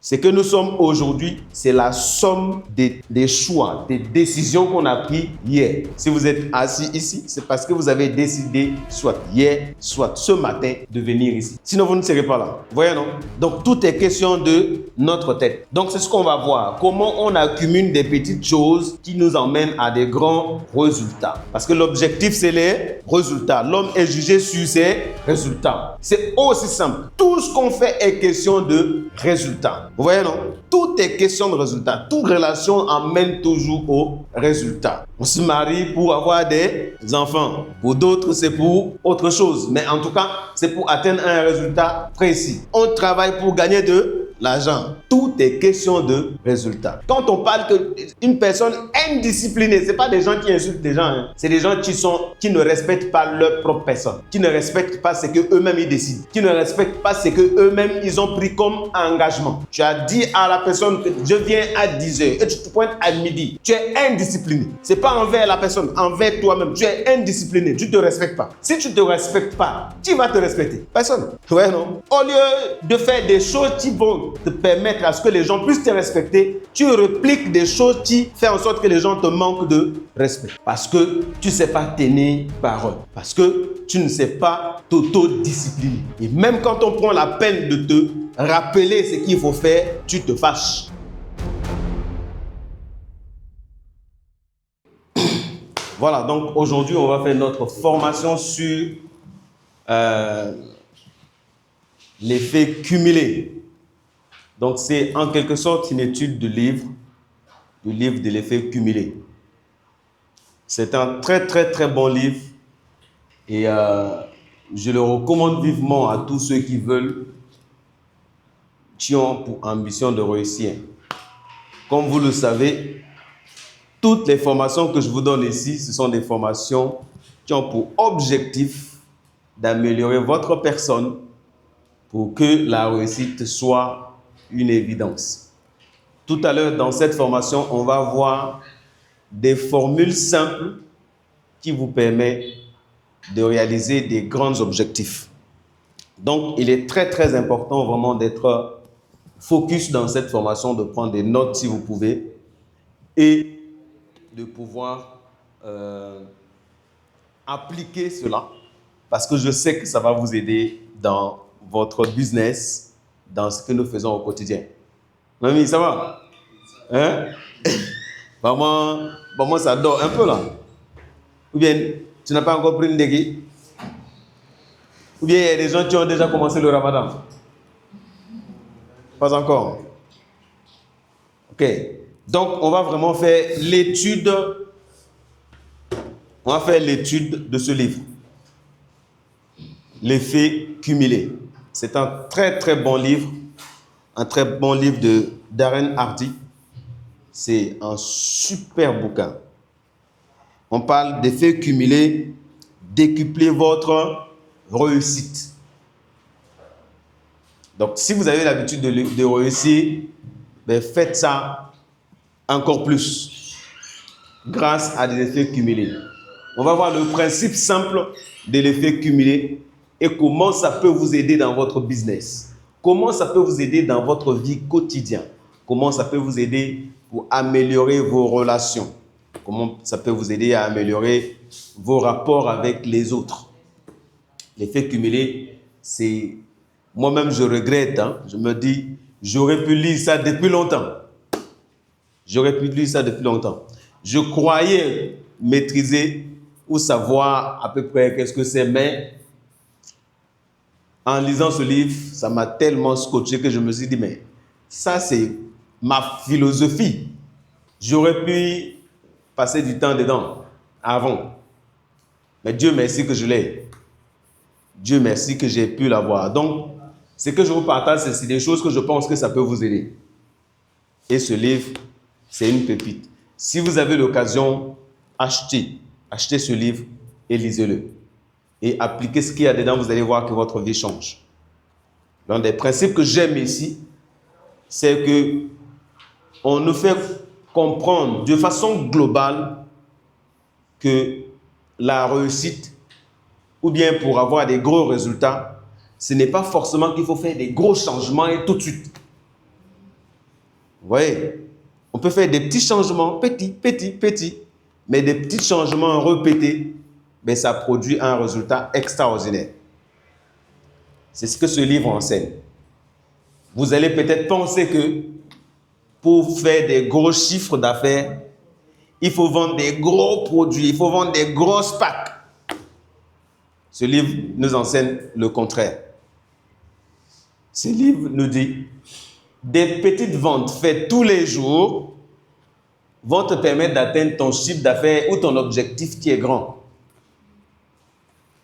Ce que nous sommes aujourd'hui, c'est la somme des choix, des décisions qu'on a prises hier. Si vous êtes assis ici, c'est parce que vous avez décidé, soit hier, soit ce matin, de venir ici. Sinon, vous ne serez pas là. Vous voyez, non? Donc, tout est question de notre tête. Donc, c'est ce qu'on va voir. Comment on accumule des petites choses qui nous emmènent à des grands résultats. Parce que l'objectif, c'est les résultats. L'homme est jugé sur ses résultats. C'est aussi simple. Tout ce qu'on fait est question de résultats. Vous voyez, non? Tout est question de résultat. Toute relation amène toujours au résultat. On se marie pour avoir des enfants. Pour d'autres, c'est pour autre chose. Mais en tout cas, c'est pour atteindre un résultat précis. On travaille pour gagner de l'argent. Tout est question de résultat. Quand on parle qu'une personne indisciplinée, ce n'est pas des gens qui insultent les gens. Hein. C'est des gens qui ne respectent pas leur propre personne. Qui ne respectent pas ce qu'eux-mêmes ils décident. Qui ne respectent pas ce qu'eux-mêmes ils ont pris comme engagement. Tu as dit à la personne que je viens à 10h et tu te pointes à midi. Tu es indiscipliné. Ce n'est pas envers la personne, envers toi-même. Tu es indiscipliné. Tu ne te respectes pas. Si tu ne te respectes pas, qui va te respecter? Personne. Ouais, non? Au lieu de faire des choses qui vont te permettre à ce que les gens puissent te respecter, tu répliques des choses qui font en sorte que les gens te manquent de respect. Parce que tu ne sais pas tenir parole. Parce que tu ne sais pas t'auto-discipliner. Et même quand on prend la peine de te rappeler ce qu'il faut faire, tu te fâches. Voilà, donc aujourd'hui, on va faire notre formation sur l'effet cumulé. Donc, c'est en quelque sorte une étude du livre de l'effet cumulé. C'est un très, très, très bon livre et je le recommande vivement à tous ceux qui ont pour ambition de réussir. Comme vous le savez, toutes les formations que je vous donne ici, ce sont des formations qui ont pour objectif d'améliorer votre personne pour que la réussite soit une évidence. Tout à l'heure, dans cette formation, on va voir des formules simples qui vous permettent de réaliser des grands objectifs. Donc, il est très, très important vraiment d'être focus dans cette formation, de prendre des notes si vous pouvez et de pouvoir appliquer cela parce que je sais que ça va vous aider dans votre business, dans ce que nous faisons au quotidien. Mamie, ça va? Hein? Maman, ça dort un peu là. Ou bien, tu n'as pas encore pris une déguise? Ou bien, il y a des gens qui ont déjà commencé le ramadan? Pas encore. Ok. Donc, on va vraiment faire l'étude. On va faire l'étude de ce livre. L'effet cumulé. C'est un très, très bon livre. Un très bon livre de Darren Hardy. C'est un super bouquin. On parle d'effet cumulé, décupler votre réussite. Donc, si vous avez l'habitude de réussir, ben faites ça encore plus grâce à des effets cumulés. On va voir le principe simple de l'effet cumulé et comment ça peut vous aider dans votre business. Comment ça peut vous aider dans votre vie quotidienne. Comment ça peut vous aider pour améliorer vos relations. Comment ça peut vous aider à améliorer vos rapports avec les autres. L'effet cumulé, c'est... Moi-même, je regrette. Hein. Je me dis, j'aurais pu lire ça depuis longtemps. J'aurais pu lire ça depuis longtemps. Je croyais maîtriser ou savoir à peu près qu'est-ce que c'est, mais en lisant ce livre, ça m'a tellement scotché que je me suis dit, mais ça, c'est ma philosophie. J'aurais pu passer du temps dedans avant. Mais Dieu merci que je l'ai. Dieu merci que j'ai pu l'avoir. Donc, ce que je vous partage, c'est des choses que je pense que ça peut vous aider. Et ce livre, c'est une pépite. Si vous avez l'occasion, achetez ce livre et lisez-le. Et appliquez ce qu'il y a dedans, vous allez voir que votre vie change. L'un des principes que j'aime ici, c'est que on nous fait comprendre de façon globale que la réussite, ou bien pour avoir des gros résultats, ce n'est pas forcément qu'il faut faire des gros changements et tout de suite. Vous voyez, on peut faire des petits changements, petits, mais des petits changements répétés, mais ça produit un résultat extraordinaire. C'est ce que ce livre enseigne. Vous allez peut-être penser que pour faire des gros chiffres d'affaires, il faut vendre des gros produits, il faut vendre des grosses packs. Ce livre nous enseigne le contraire. Ce livre nous dit, des petites ventes faites tous les jours vont te permettre d'atteindre ton chiffre d'affaires ou ton objectif qui est grand.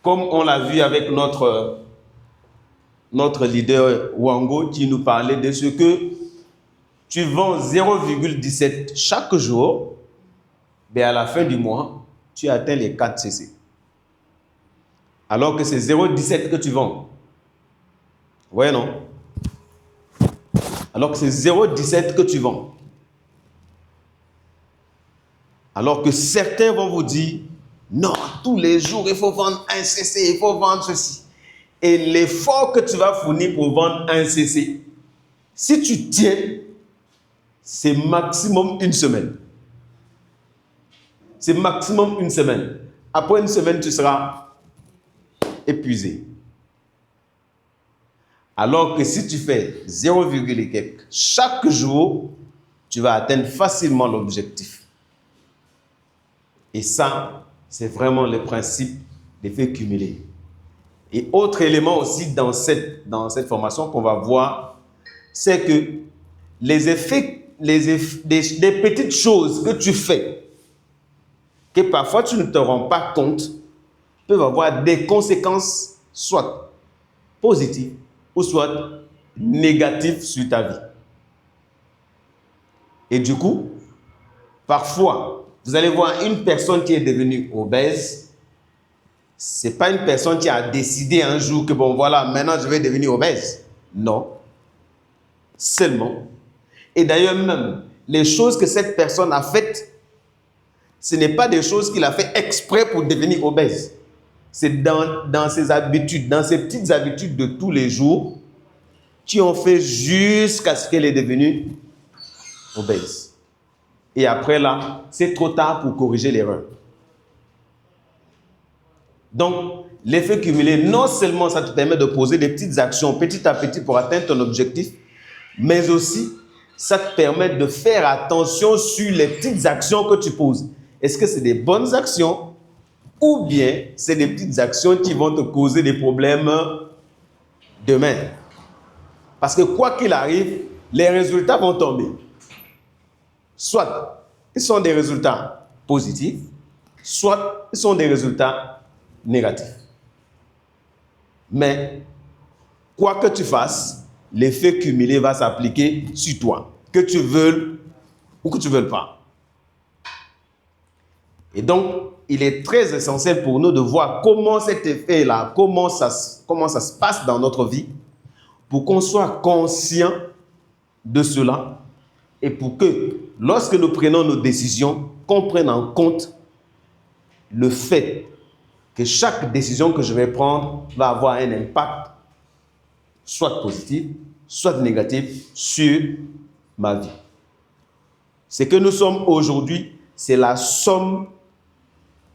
Comme on l'a vu avec notre leader Wango qui nous parlait de ce que tu vends 0,17 chaque jour, mais à la fin du mois, tu atteins les 4 CC. Alors que c'est 0,17 que tu vends. Vous voyez, non? Alors que c'est 0,17 que tu vends. Alors que certains vont vous dire, non, tous les jours, il faut vendre un CC, il faut vendre ceci. Et l'effort que tu vas fournir pour vendre un CC, si tu tiens, c'est maximum une semaine. C'est maximum une semaine. Après une semaine, tu seras épuisé. Alors que si tu fais 0, et quelques chaque jour, tu vas atteindre facilement l'objectif. Et ça, c'est vraiment le principe d'effet cumulé. Et autre élément aussi dans cette formation qu'on va voir, c'est que des petites choses que tu fais, que parfois tu ne te rends pas compte, peuvent avoir des conséquences soit positives ou soit négatives sur ta vie. Et du coup, parfois, vous allez voir une personne qui est devenue obèse. Ce n'est pas une personne qui a décidé un jour que bon voilà, maintenant je vais devenir obèse. Non. Seulement. Et d'ailleurs même, les choses que cette personne a faites, ce n'est pas des choses qu'il a fait exprès pour devenir obèse. C'est dans ses habitudes, dans ses petites habitudes de tous les jours, qui ont fait jusqu'à ce qu'elle est devenue obèse. Et après là, c'est trop tard pour corriger l'erreur. Donc, l'effet cumulé, non seulement ça te permet de poser des petites actions petit à petit pour atteindre ton objectif, mais aussi, ça te permet de faire attention sur les petites actions que tu poses. Est-ce que c'est des bonnes actions ou bien c'est des petites actions qui vont te causer des problèmes demain? Parce que quoi qu'il arrive, les résultats vont tomber. Soit ils sont des résultats positifs, soit ils sont des résultats négatifs. Mais quoi que tu fasses, l'effet cumulé va s'appliquer sur toi, que tu veuilles ou que tu ne veuilles pas. Et donc, il est très essentiel pour nous de voir comment cet effet-là, comment ça se passe dans notre vie, pour qu'on soit conscient de cela et pour que, lorsque nous prenons nos décisions, qu'on prenne en compte le fait que chaque décision que je vais prendre va avoir un impact, soit positif, soit négatif, sur ma vie. Ce que nous sommes aujourd'hui, c'est la somme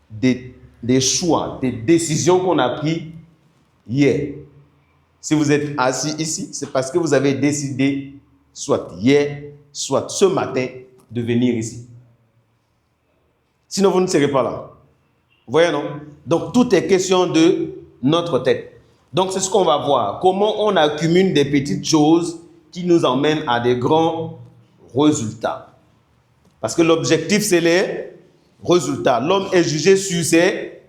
des choix, des décisions qu'on a prises hier. Si vous êtes assis ici, c'est parce que vous avez décidé, soit hier, soit ce matin, de venir ici. Sinon, vous ne serez pas là. Vous voyez, non? Donc, tout est question de notre tête. Donc, c'est ce qu'on va voir. Comment on accumule des petites choses qui nous emmènent à des grands résultats. Parce que l'objectif, c'est les résultats. L'homme est jugé sur ses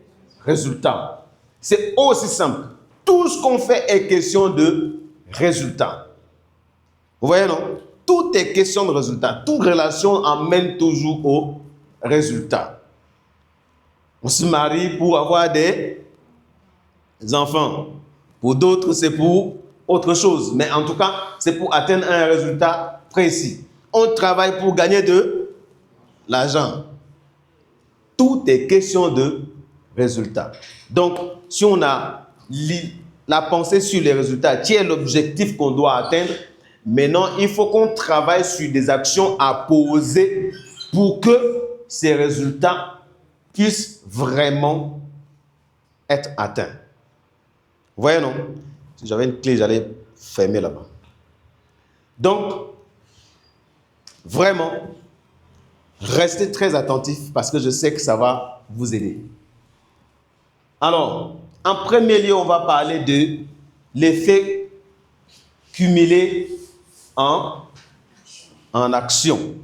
résultats. C'est aussi simple. Tout ce qu'on fait est question de résultats. Vous voyez, non? Tout est question de résultats. Toute relation emmène toujours au résultat. On se marie pour avoir des enfants. Pour d'autres, c'est pour autre chose. Mais en tout cas, c'est pour atteindre un résultat précis. On travaille pour gagner de l'argent. Tout est question de résultats. Donc, si on a la pensée sur les résultats, qui est l'objectif qu'on doit atteindre, Maintenant, il faut qu'on travaille sur des actions à poser pour que ces résultats puissent vraiment être atteints. Vous voyez, non? Si j'avais une clé, j'allais fermer là-bas. Donc, vraiment, restez très attentifs parce que je sais que ça va vous aider. Alors, en premier lieu, on va parler de l'effet cumulé en action.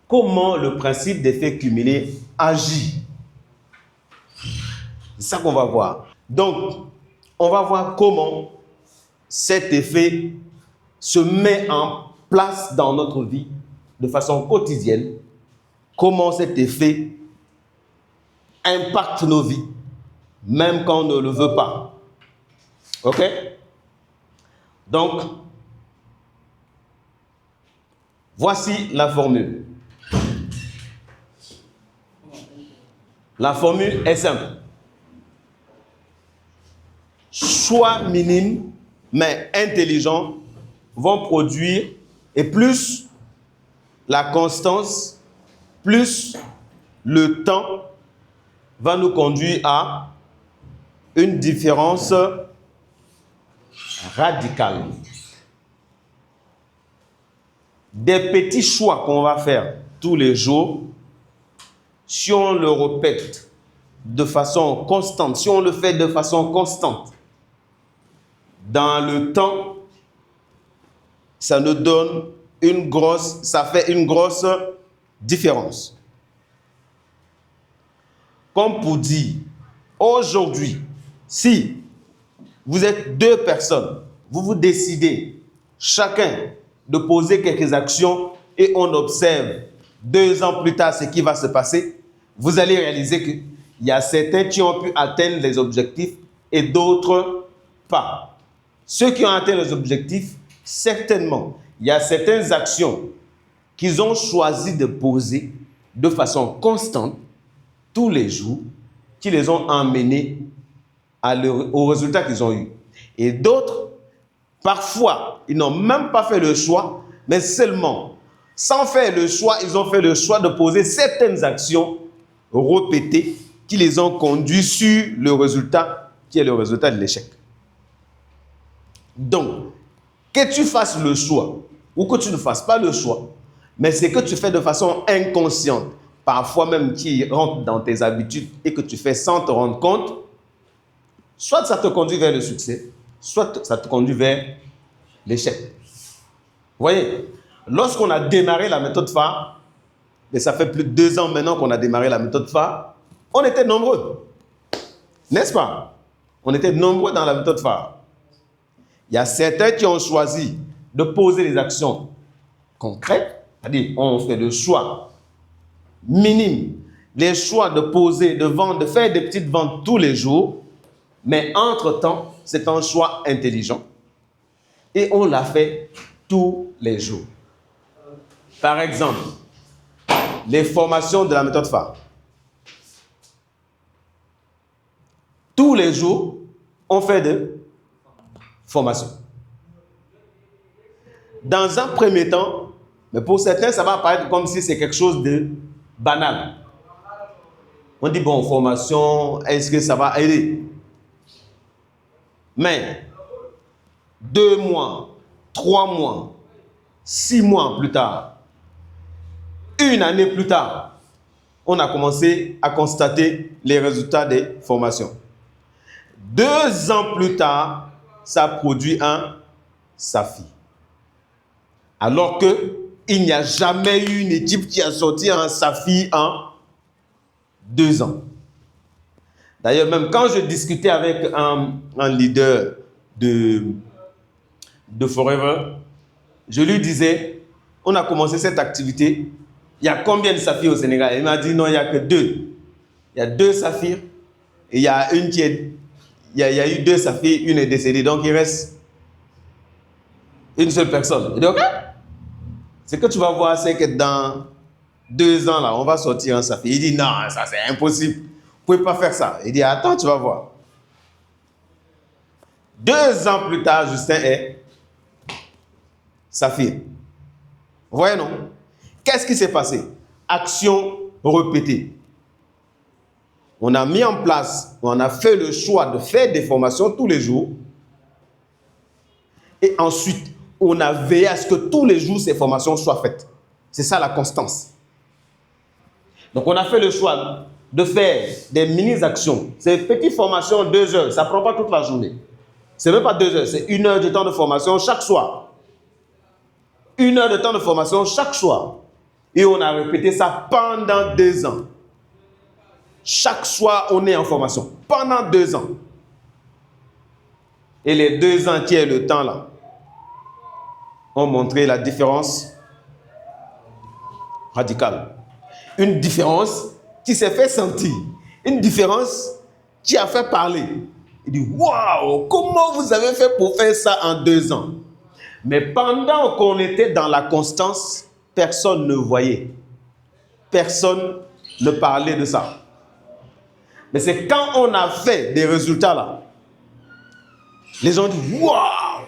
Comment le principe d'effet cumulé agit? C'est ça qu'on va voir. Donc, on va voir comment cet effet se met en place dans notre vie de façon quotidienne. Comment cet effet impacte nos vies, même quand on ne le veut pas. OK? Donc, voici la formule. La formule est simple. Choix minimes, mais intelligents, vont produire, et plus la constance, plus le temps va nous conduire à une différence radicale. Des petits choix qu'on va faire tous les jours, si on le répète de façon constante, si on le fait de façon constante, dans le temps, ça nous donne ça fait une grosse différence. Comme pour dire, aujourd'hui, si vous êtes deux personnes, vous décidez chacun de poser quelques actions et on observe 2 ans plus tard ce qui va se passer, vous allez réaliser qu'il y a certains qui ont pu atteindre les objectifs et d'autres pas. Ceux qui ont atteint les objectifs, certainement, il y a certaines actions qu'ils ont choisi de poser de façon constante tous les jours qui les ont emmenés au résultat qu'ils ont eu. Et d'autres, parfois, ils n'ont même pas fait le choix, mais seulement, sans faire le choix, ils ont fait le choix de poser certaines actions répétées qui les ont conduits sur le résultat, qui est le résultat de l'échec. Donc, que tu fasses le choix ou que tu ne fasses pas le choix, mais c'est que tu fais de façon inconsciente, parfois même qui rentre dans tes habitudes et que tu fais sans te rendre compte, soit ça te conduit vers le succès, soit ça te conduit vers l'échec. Vous voyez, lorsqu'on a démarré la méthode phare, et ça fait plus de 2 ans maintenant qu'on a démarré la méthode phare, on était nombreux. N'est-ce pas? On était nombreux dans la méthode phare. Il y a certains qui ont choisi de poser des actions concrètes, c'est-à-dire on fait le choix minime, les choix de poser, de vendre, de faire des petites ventes tous les jours, mais entre-temps, c'est un choix intelligent et on l'a fait tous les jours. Par exemple, les formations de la méthode phare. Tous les jours, on fait des formations. Dans un premier temps, mais pour certains, ça va apparaître comme si c'est quelque chose de banal. On dit, bon, formation, est-ce que ça va aider? Mais 2 mois, 3 mois, 6 mois plus tard, 1 année plus tard, on a commencé à constater les résultats des formations. 2 ans plus tard, ça produit un SAFI. Alors qu'il n'y a jamais eu une équipe qui a sorti un SAFI en 2 ans. D'ailleurs, même quand je discutais avec un leader de Forever, je lui disais, on a commencé cette activité, il y a combien de saphirs au Sénégal? Il m'a dit, non, il n'y a que 2. Il y a 2 saphirs et il y a une qui est... Il y a eu 2 saphirs, une est décédée, donc il reste une seule personne. Il dit, ok, ce que tu vas voir, c'est que dans 2 ans, là, on va sortir un saphir. Il dit, non, ça c'est impossible. Vous ne pouvez pas faire ça. Il dit, attends, tu vas voir. 2 ans plus tard, Justin est Saphir. Vous voyez, non? Qu'est-ce qui s'est passé? Action répétée. On a mis en place, on a fait le choix de faire des formations tous les jours. Et ensuite, on a veillé à ce que tous les jours, ces formations soient faites. C'est ça la constance. Donc, on a fait le choix de faire des mini-actions. Ces petites formations, 2 heures, ça ne prend pas toute la journée. Ce n'est même pas 2 heures, c'est 1 heure de temps de formation chaque soir. 1 heure de temps de formation chaque soir. Et on a répété ça pendant 2 ans. Chaque soir, on est en formation. Pendant 2 ans. Et les 2 ans qui est le temps là, ont montré la différence radicale. Une différence qui s'est fait sentir. Une différence qui a fait parler. Il dit, waouh, comment vous avez fait pour faire ça en 2 ans? Mais pendant qu'on était dans la constance, personne ne voyait. Personne ne parlait de ça. Mais c'est quand on a fait des résultats là, les gens disent, waouh,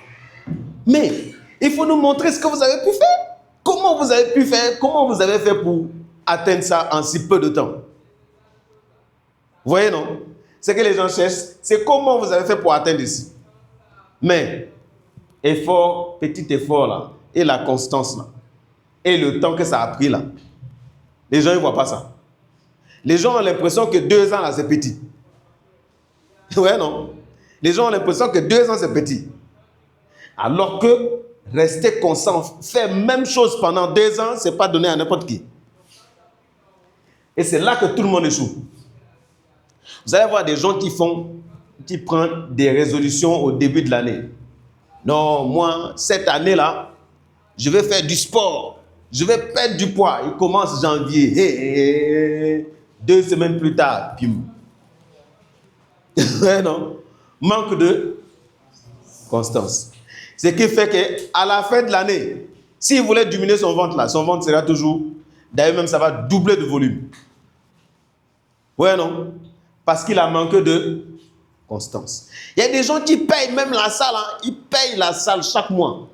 mais il faut nous montrer ce que vous avez pu faire. Comment vous avez pu faire? Comment vous avez fait pour atteindre ça en si peu de temps? Vous voyez, non? Ce que les gens cherchent, c'est comment vous avez fait pour atteindre ici. Mais, effort, petit effort là, et la constance là, et le temps que ça a pris là, les gens ne voient pas ça. Les gens ont l'impression que 2 ans là, c'est petit. Ouais, non? Les gens ont l'impression que 2 ans, c'est petit. Alors que rester constant, faire même chose pendant 2 ans, ce n'est pas donné à n'importe qui. Et c'est là que tout le monde échoue. Vous allez voir des gens qui prennent des résolutions au début de l'année. Non, moi, cette année-là, je vais faire du sport. Je vais perdre du poids. Il commence janvier. 2 semaines plus tard, pim. Ouais, non? Manque de constance. Ce qui fait qu'à la fin de l'année, s'il voulait diminuer son ventre là, son ventre sera toujours, d'ailleurs même ça va doubler de volume. Ouais, non? Parce qu'il a manqué de constance. Il y a des gens qui payent même la salle, hein? Ils payent la salle chaque mois.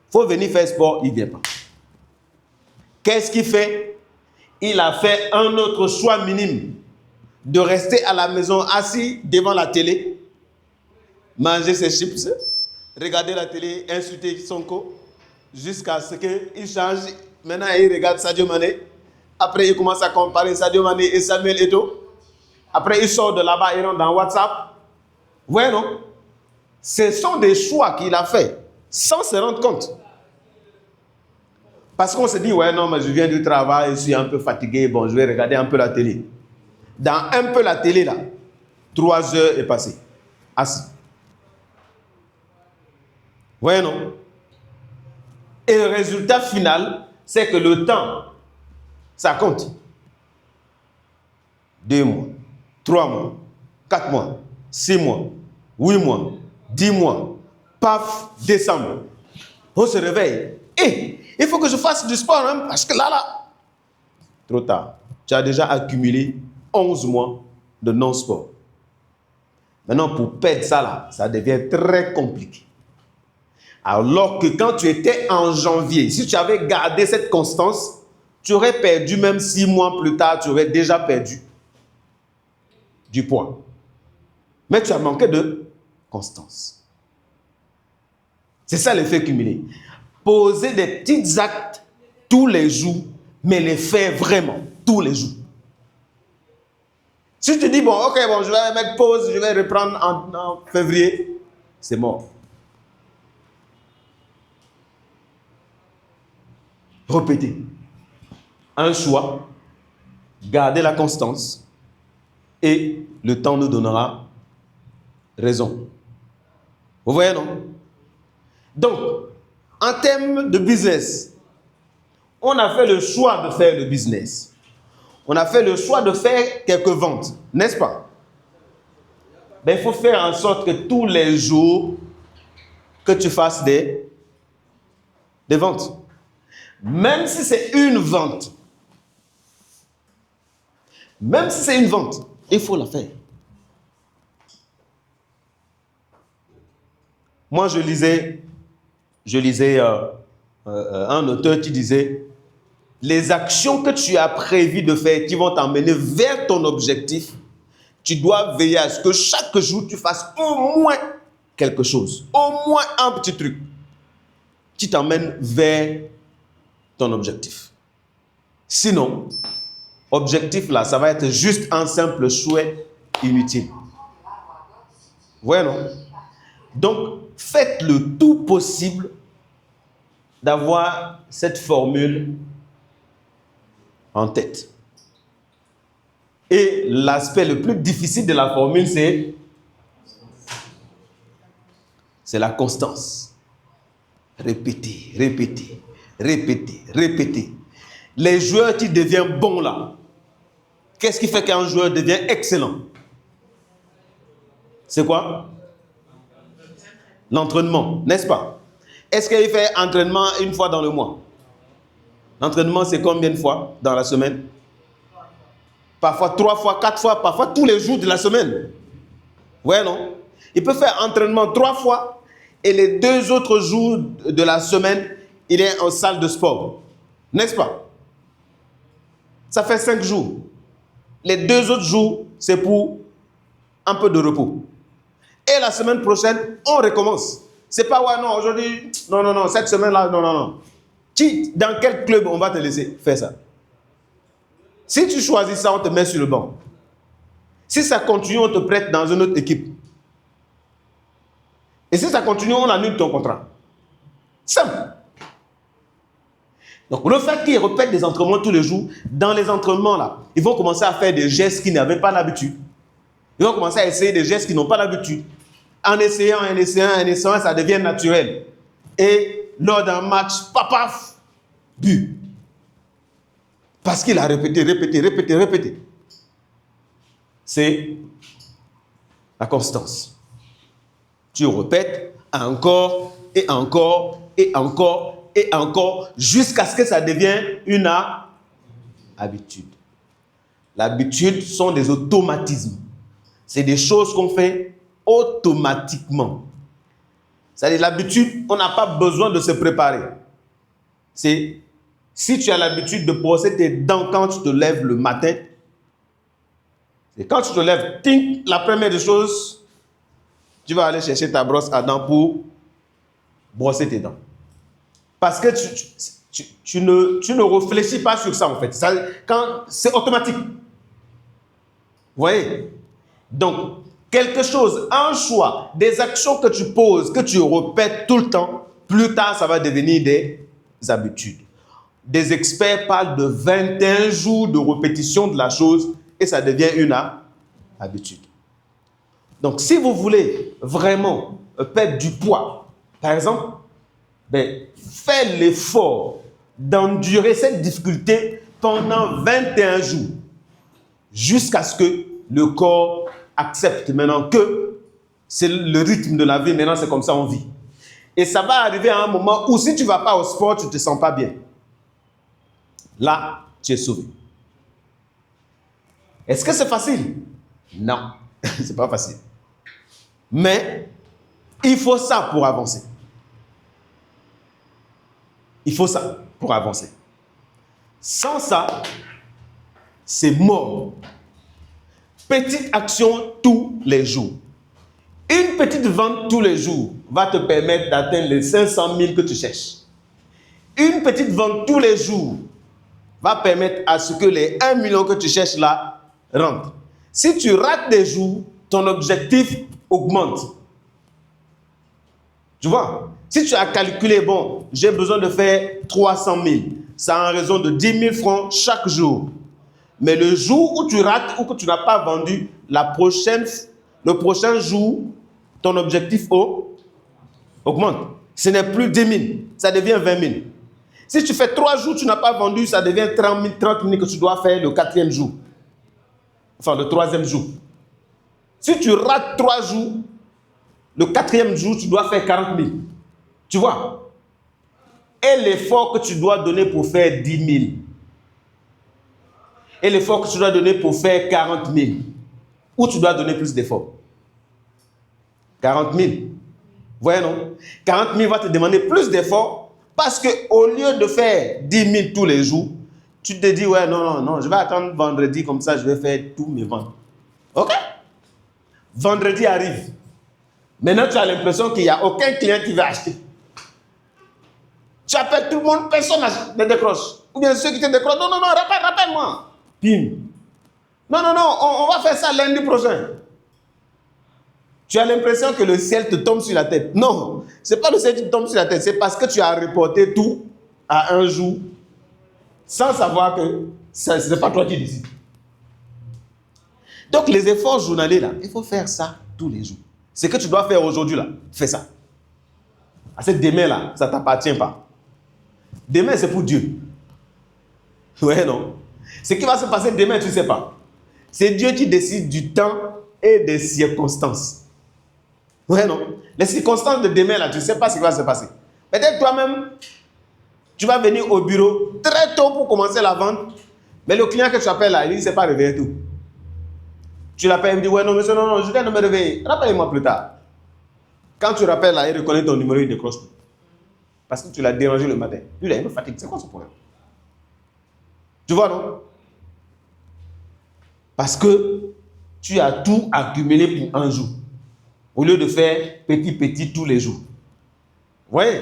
Il faut venir faire sport, il ne vient pas. Qu'est-ce qu'il fait? Il a fait un autre choix minime. De rester à la maison assis devant la télé, manger ses chips, regarder la télé, insulter Sonko, jusqu'à ce qu'il change. Maintenant, il regarde Sadio Mané. Après, il commence à comparer Sadio Mané et Samuel Eto'o. Après, il sort de là-bas, il rentre dans WhatsApp. Vous voyez, non? Ce sont des choix qu'il a faits, sans se rendre compte. Parce qu'on se dit, ouais, non, mais je viens du travail, je suis un peu fatigué, bon, je vais regarder un peu la télé. Dans un peu la télé, là, 3 heures est passé. Assis. Vous voyez, non? Et le résultat final, c'est que le temps, ça compte. 2 mois, 3 mois, 4 mois, 6 mois, 8 mois, 10 mois. Paf, décembre. On se réveille. Et il faut que je fasse du sport, hein, parce que là. Trop tard. Tu as déjà accumulé 11 mois de non-sport. Maintenant, pour perdre ça, là, ça devient très compliqué. Alors que quand tu étais en janvier, si tu avais gardé cette constance, tu aurais perdu même 6 mois plus tard, tu aurais déjà perdu du poids. Mais tu as manqué de constance. C'est ça l'effet cumulé. Poser des petits actes tous les jours, mais les faire vraiment tous les jours. Si tu dis, bon, ok, bon, je vais mettre pause, je vais reprendre en février, c'est mort. Répétez. Un choix, gardez la constance et le temps nous donnera raison. Vous voyez, non? Donc, en termes de business, on a fait le choix de faire le business. On a fait le choix de faire quelques ventes, n'est-ce pas? Ben, il faut faire en sorte que tous les jours, que tu fasses des ventes. Même si c'est une vente. Même si c'est une vente, il faut la faire. Moi, je lisais je lisais un auteur qui disait, les actions que tu as prévu de faire qui vont t'emmener vers ton objectif, tu dois veiller à ce que chaque jour, tu fasses au moins quelque chose, au moins un petit truc qui t'emmène vers ton objectif. Sinon, objectif là, ça va être juste un simple souhait inutile. Vous voyez, non? Donc, faites le tout possible d'avoir cette formule en tête. Et l'aspect le plus difficile de la formule, c'est la constance. Répétez, répétez, répétez, répétez. Les joueurs qui deviennent bons là, qu'est-ce qui fait qu'un joueur devient excellent? C'est quoi? L'entraînement, n'est-ce pas? Est-ce qu'il fait entraînement une fois dans le mois? L'entraînement, c'est combien de fois dans la semaine? Parfois 3 fois, 4 fois, parfois tous les jours de la semaine. Ouais, non? Il peut faire entraînement 3 fois et les 2 autres jours de la semaine, il est en salle de sport. N'est-ce pas? Ça fait 5 jours. Les 2 autres jours, c'est pour un peu de repos. Et la semaine prochaine, on recommence. C'est pas, ouais, non, aujourd'hui, non, cette semaine-là, non. Dans quel club on va te laisser faire ça? Si tu choisis ça, on te met sur le banc. Si ça continue, on te prête dans une autre équipe. Et si ça continue, on annule ton contrat. Simple. Donc, le fait qu'ils répètent des entraînements tous les jours, dans les entraînements, là, ils vont commencer à faire des gestes qu'ils n'avaient pas l'habitude. Ils vont commencer à essayer des gestes qu'ils n'ont pas l'habitude. En essayant, ça devient naturel. Et lors d'un match, paf, but. Parce qu'il a répété. C'est la constance. Tu répètes encore, jusqu'à ce que ça devienne une habitude. L'habitude sont des automatismes. C'est des choses qu'on fait automatiquement. C'est-à-dire l'habitude, on n'a pas besoin de se préparer. C'est si tu as l'habitude de brosser tes dents quand tu te lèves le matin, et quand tu te lèves, la première des choses, tu vas aller chercher ta brosse à dents pour brosser tes dents. Parce que tu ne réfléchis pas sur ça en fait. C'est automatique. Vous voyez? Donc, quelque chose, un choix, des actions que tu poses, que tu répètes tout le temps, plus tard, ça va devenir des habitudes. Des experts parlent de 21 jours de répétition de la chose et ça devient une habitude. Donc, si vous voulez vraiment perdre du poids, par exemple, faites l'effort d'endurer cette difficulté pendant 21 jours jusqu'à ce que le corps accepte maintenant que c'est le rythme de la vie, maintenant c'est comme ça on vit. Et ça va arriver à un moment où si tu ne vas pas au sport, tu ne te sens pas bien. Là, tu es sauvé. Est-ce que c'est facile? Non, ce n'est pas facile. Mais il faut ça pour avancer. Il faut ça pour avancer. Sans ça, c'est mort. Petite action tous les jours. Une petite vente tous les jours va te permettre d'atteindre les 500 000 que tu cherches. Une petite vente tous les jours va permettre à ce que les 1 million que tu cherches là rentrent. Si tu rates des jours, ton objectif augmente. Tu vois? Si tu as calculé, bon, j'ai besoin de faire 300 000, c'est en raison de 10 000 francs chaque jour. Mais le jour où tu rates ou que tu n'as pas vendu, le prochain jour, ton objectif augmente. Ce n'est plus 10 000, ça devient 20 000. Si tu fais 3 jours, tu n'as pas vendu, ça devient 30 000 que tu dois faire le 4e jour. Enfin, le 3e jour. Si tu rates 3 jours, le 4e jour, tu dois faire 40 000. Tu vois? Et l'effort que tu dois donner pour faire 10 000. Et l'effort que tu dois donner pour faire 40 000. Où tu dois donner plus d'efforts? 40 000. Voyez, non? 40 000 va te demander plus d'efforts parce qu'au lieu de faire 10 000 tous les jours, tu te dis, ouais, non, je vais attendre vendredi, comme ça, je vais faire tous mes ventes. OK? Vendredi arrive. Maintenant, tu as l'impression qu'il n'y a aucun client qui va acheter. Tu appelles tout le monde, personne ne décroche. Ou bien ceux qui te décrochent, non, rappelle-moi. Bim. Non, on va faire ça lundi prochain. Tu as l'impression que le ciel te tombe sur la tête. Non, ce n'est pas le ciel qui te tombe sur la tête, c'est parce que tu as reporté tout à un jour sans savoir que ce n'est pas toi qui décides. Donc, les efforts journaliers, là, il faut faire ça tous les jours. Ce que tu dois faire aujourd'hui, là, fais ça. À cette demain, là, ça ne t'appartient pas. Demain, c'est pour Dieu. Ouais, non. Ce qui va se passer demain, tu ne sais pas. C'est Dieu qui décide du temps et des circonstances. Ouais, non. Les circonstances de demain, là, tu ne sais pas ce qui va se passer. Peut-être toi-même, tu vas venir au bureau très tôt pour commencer la vente, mais le client que tu appelles là, il ne s'est pas réveillé tout. Tu l'appelles, il dit, ouais, non, monsieur, non, je viens de me réveiller. Rappelle-moi plus tard. Quand tu rappelles là, il reconnaît ton numéro, il décroche tout. Parce que tu l'as dérangé le matin. Lui, là, il me fatigue. C'est quoi ce problème? Tu vois, non? Parce que tu as tout accumulé pour un jour. Au lieu de faire petit tous les jours. Vous voyez?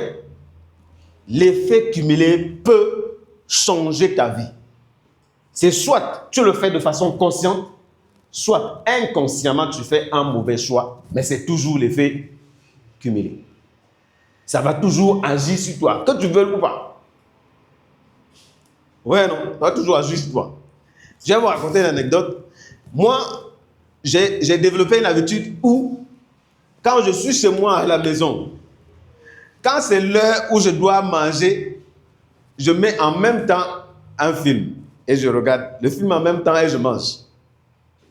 L'effet cumulé peut changer ta vie. C'est soit tu le fais de façon consciente, soit inconsciemment tu fais un mauvais choix, mais c'est toujours l'effet cumulé. Ça va toujours agir sur toi, que tu veuilles ou pas. Ouais, non, ça va toujours agir sur toi. Je vais vous raconter une anecdote. Moi, j'ai développé une habitude où, quand je suis chez moi à la maison, quand c'est l'heure où je dois manger, je mets en même temps un film et je regarde le film en même temps et je mange.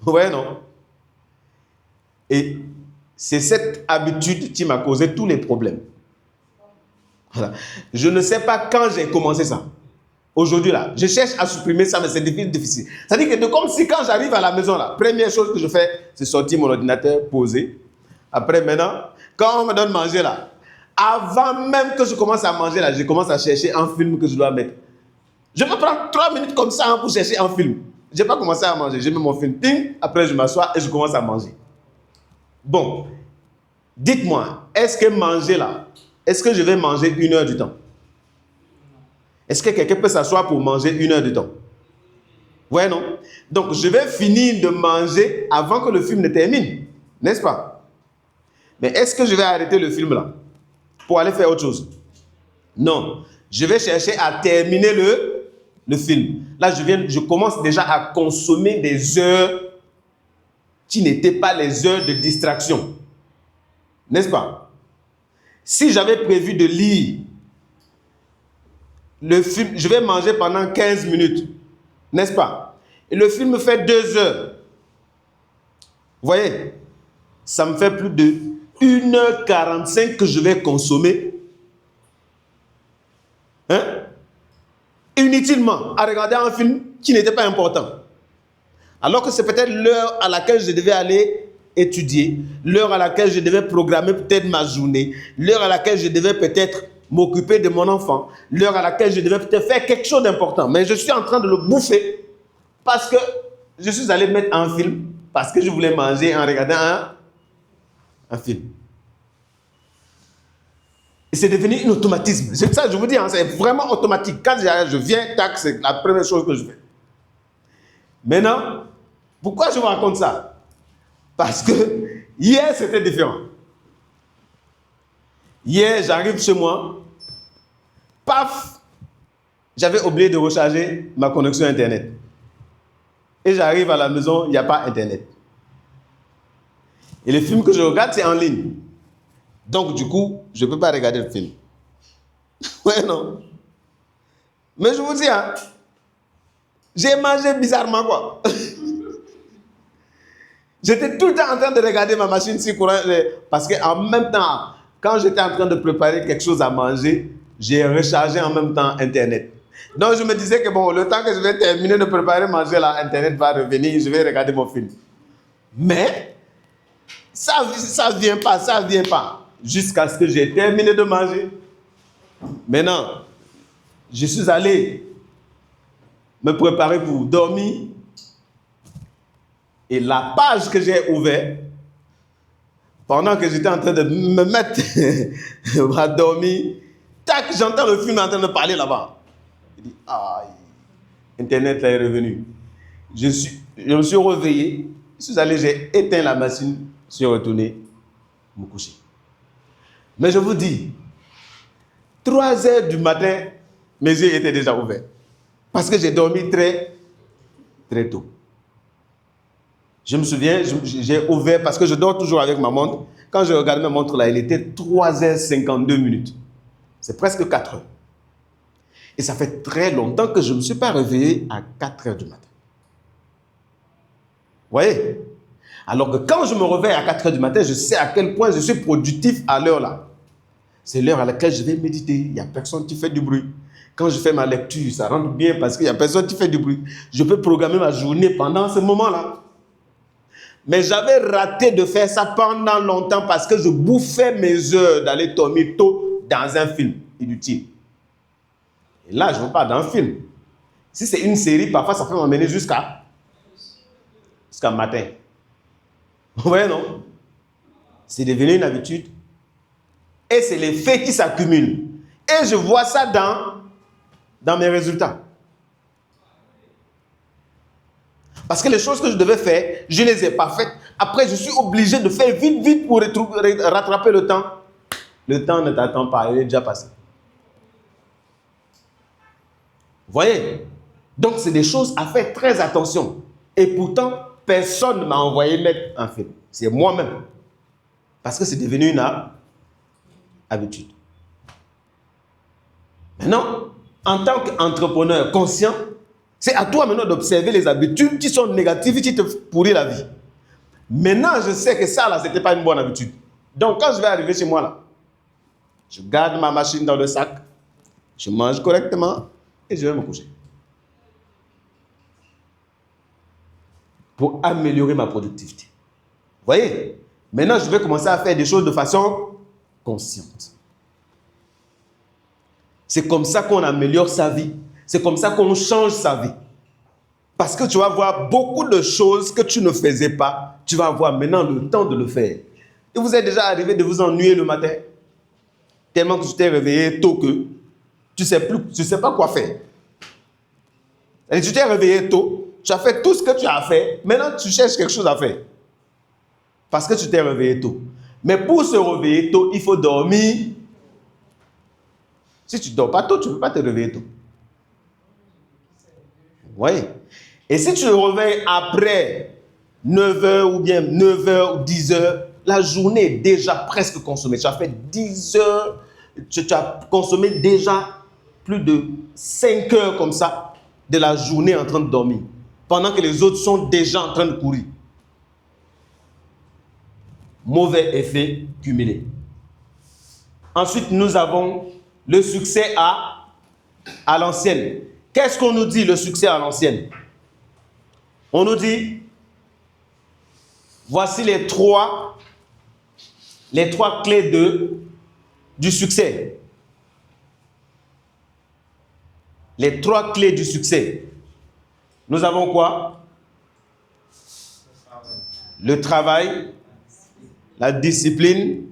Ouais, non? Et c'est cette habitude qui m'a causé tous les problèmes. Voilà. Je ne sais pas quand j'ai commencé ça. Aujourd'hui, là, je cherche à supprimer ça, mais c'est difficile. C'est-à-dire que c'est comme si quand j'arrive à la maison, la première chose que je fais, c'est sortir mon ordinateur, poser. Après, maintenant, quand on me donne manger, là, avant même que je commence à manger, là, je commence à chercher un film que je dois mettre. Je peux prendre 3 minutes comme ça pour chercher un film. Je n'ai pas commencé à manger. Je mets mon film, ting, après je m'assois et je commence à manger. Bon, dites-moi, est-ce que manger là, est-ce que je vais manger 1 heure du temps? Est-ce que quelqu'un peut s'asseoir pour manger 1 heure du temps? Ouais, non? Donc, je vais finir de manger avant que le film ne termine. N'est-ce pas? Mais est-ce que je vais arrêter le film là pour aller faire autre chose? Non. Je vais chercher à terminer le film. Là, je commence déjà à consommer des heures qui n'étaient pas les heures de distraction. N'est-ce pas? Si j'avais prévu de lire le film, je vais manger pendant 15 minutes. N'est-ce pas? Et le film fait 2 heures. Vous voyez? Ça me fait plus de 1h45 que je vais consommer. Hein? Inutilement, à regarder un film qui n'était pas important. Alors que c'est peut-être l'heure à laquelle je devais aller étudier, l'heure à laquelle je devais programmer peut-être ma journée, l'heure à laquelle je devais peut-être m'occuper de mon enfant, l'heure à laquelle je devais peut-être faire quelque chose d'important. Mais je suis en train de le bouffer parce que je suis allé mettre un film, parce que je voulais manger en regardant un film. Et c'est devenu un automatisme. C'est ça, je vous dis, hein, c'est vraiment automatique. Quand je viens, tac, c'est la première chose que je fais. Maintenant, pourquoi je vous raconte ça? Parce que hier, c'était différent. Hier, j'arrive chez moi, paf, j'avais oublié de recharger ma connexion Internet. Et j'arrive à la maison, il n'y a pas Internet. Et le film que je regarde, c'est en ligne. Donc, du coup, je ne peux pas regarder le film. Ouais, non. Mais je vous dis, hein, j'ai mangé bizarrement, quoi. J'étais tout le temps en train de regarder ma machine si courant. Parce qu'en même temps, quand j'étais en train de préparer quelque chose à manger, j'ai rechargé en même temps Internet. Donc, je me disais que bon, le temps que je vais terminer de préparer manger, là, Internet va revenir, je vais regarder mon film. Mais, ça vient pas. jusqu'à ce que j'ai terminé de manger. Maintenant, je suis allé me préparer pour dormir. Et la page que j'ai ouverte, pendant que j'étais en train de me mettre à dormir, tac, j'entends le film en train de parler là-bas. Je dis, aïe, Internet là est revenu. Je me suis réveillé, je suis allé, j'ai éteint la machine, je suis retourné me coucher. Mais je vous dis, 3 heures du matin, mes yeux étaient déjà ouverts. Parce que j'ai dormi très, très tôt. Je me souviens, j'ai ouvert, parce que je dors toujours avec ma montre. Quand je regardais ma montre là, il était 3h52. C'est presque 4 heures. Et ça fait très longtemps que je ne me suis pas réveillé à 4 heures du matin. Vous voyez? Alors que quand je me réveille à 4 heures du matin, je sais à quel point je suis productif à l'heure là. C'est l'heure à laquelle je vais méditer. Il n'y a personne qui fait du bruit. Quand je fais ma lecture, ça rentre bien parce qu'il n'y a personne qui fait du bruit. Je peux programmer ma journée pendant ce moment-là. Mais j'avais raté de faire ça pendant longtemps parce que je bouffais mes heures d'aller dormir tôt dans un film inutile. Et là, je ne veux pas d'un film. Si c'est une série, parfois ça peut m'emmener jusqu'à matin. Vous voyez, non? C'est devenu une habitude. Et c'est les faits qui s'accumulent. Et je vois ça dans mes résultats. Parce que les choses que je devais faire, je ne les ai pas faites. Après, je suis obligé de faire vite, vite pour rattraper le temps. Le temps ne t'attend pas, il est déjà passé. Vous voyez? Donc, c'est des choses à faire très attention. Et pourtant, personne ne m'a envoyé mettre un film. C'est moi-même. Parce que c'est devenu une habitude. Maintenant, en tant qu'entrepreneur conscient, c'est à toi maintenant d'observer les habitudes qui sont négatives, qui te pourrissent la vie. Maintenant, je sais que ça, là, ce n'était pas une bonne habitude. Donc, quand je vais arriver chez moi, là, je garde ma machine dans le sac, je mange correctement et je vais me coucher. Pour améliorer ma productivité. Vous voyez? Maintenant, je vais commencer à faire des choses de façon consciente. C'est comme ça qu'on améliore sa vie. C'est comme ça qu'on change sa vie. Parce que tu vas voir beaucoup de choses que tu ne faisais pas. Tu vas avoir maintenant le temps de le faire. Et vous êtes déjà arrivé de vous ennuyer le matin. Tellement que tu t'es réveillé tôt que tu ne sais pas quoi faire. Et tu t'es réveillé tôt. Tu as fait tout ce que tu as fait. Maintenant, tu cherches quelque chose à faire. Parce que tu t'es réveillé tôt. Mais pour se réveiller tôt, il faut dormir. Si tu ne dors pas tôt, tu ne peux pas te réveiller tôt. Oui. Et si tu te réveilles après 9h ou bien 9h ou 10h, la journée est déjà presque consommée. Tu as fait 10 heures, tu as consommé déjà plus de 5 heures comme ça de la journée en train de dormir. Pendant que les autres sont déjà en train de courir. Mauvais effet cumulé. Ensuite, nous avons le succès à l'ancienne. Qu'est-ce qu'on nous dit, le succès à l'ancienne? On nous dit, voici les trois clés du succès. Les 3 clés du succès. Nous avons quoi? Le travail, la discipline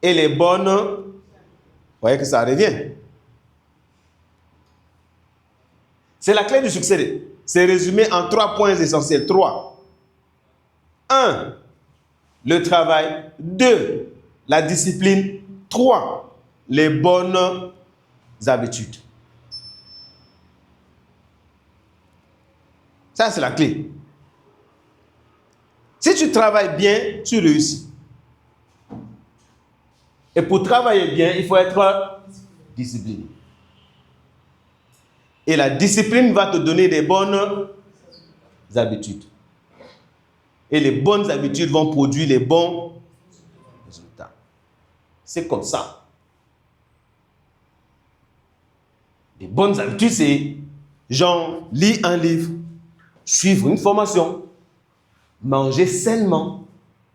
et les bonnes. Vous voyez que ça revient. C'est la clé du succès. C'est résumé en 3 points essentiels. 3. 1. Le travail. 2. La discipline. 3. Les bonnes habitudes. Ça, c'est la clé. Si tu travailles bien, tu réussis. Et pour travailler bien, il faut être discipliné. Et la discipline va te donner des bonnes habitudes. Et les bonnes habitudes vont produire les bons résultats. C'est comme ça. Les bonnes habitudes, c'est genre lire un livre, suivre une formation, manger sainement.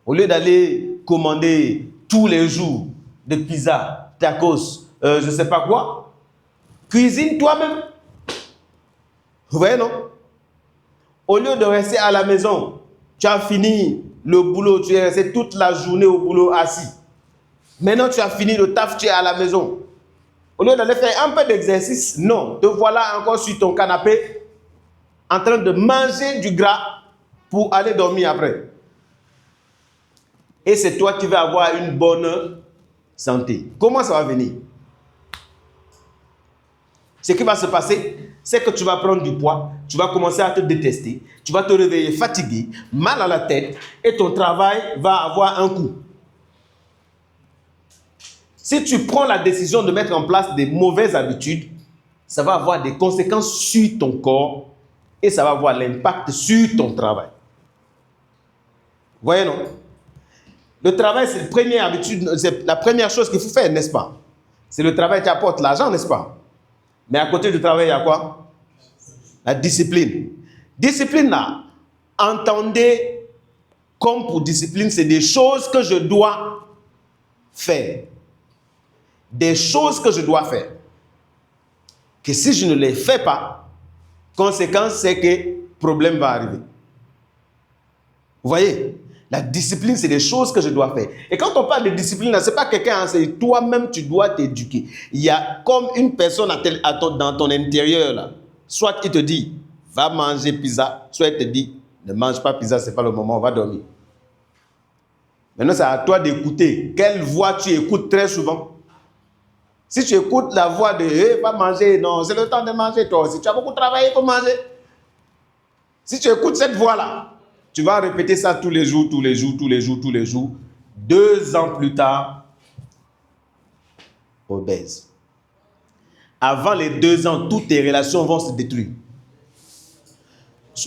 Au lieu d'aller commander tous les jours de pizza, tacos, je ne sais pas quoi. Cuisine toi-même. Vous voyez, non? Au lieu de rester à la maison, tu as fini le boulot, tu es resté toute la journée au boulot assis. Maintenant, tu as fini le taf, tu es à la maison. Au lieu d'aller faire un peu d'exercice, non. Te voilà encore sur ton canapé en train de manger du gras pour aller dormir après. Et c'est toi qui vas avoir une bonne santé. Comment ça va venir? Ce qui va se passer, c'est que tu vas prendre du poids, tu vas commencer à te détester, tu vas te réveiller fatigué, mal à la tête, et ton travail va avoir un coût. Si tu prends la décision de mettre en place des mauvaises habitudes, ça va avoir des conséquences sur ton corps et ça va avoir l'impact sur ton travail. Vous voyez, non? Le travail, c'est la première chose qu'il faut faire, n'est-ce pas? C'est le travail qui apporte l'argent, n'est-ce pas? Mais à côté du travail, il y a quoi? La discipline. Discipline, là, entendez comme pour discipline, c'est des choses que je dois faire. Des choses que je dois faire. Que si je ne les fais pas, conséquence, c'est que problème va arriver. Vous voyez? La discipline, c'est des choses que je dois faire. Et quand on parle de discipline, ce n'est pas quelqu'un, c'est toi-même, tu dois t'éduquer. Il y a comme une personne dans ton intérieur, là. Soit il te dit, va manger pizza, soit il te dit, ne mange pas pizza, ce n'est pas le moment, on va dormir. Maintenant, c'est à toi d'écouter. Quelle voix tu écoutes très souvent? Si tu écoutes la voix de hey, va manger, non, c'est le temps de manger, toi aussi. Tu as beaucoup travaillé pour manger. Si tu écoutes cette voix-là, tu vas répéter ça tous les jours, tous les jours, tous les jours, tous les jours. 2 ans plus tard, obèse. Avant les 2 ans, toutes tes relations vont se détruire.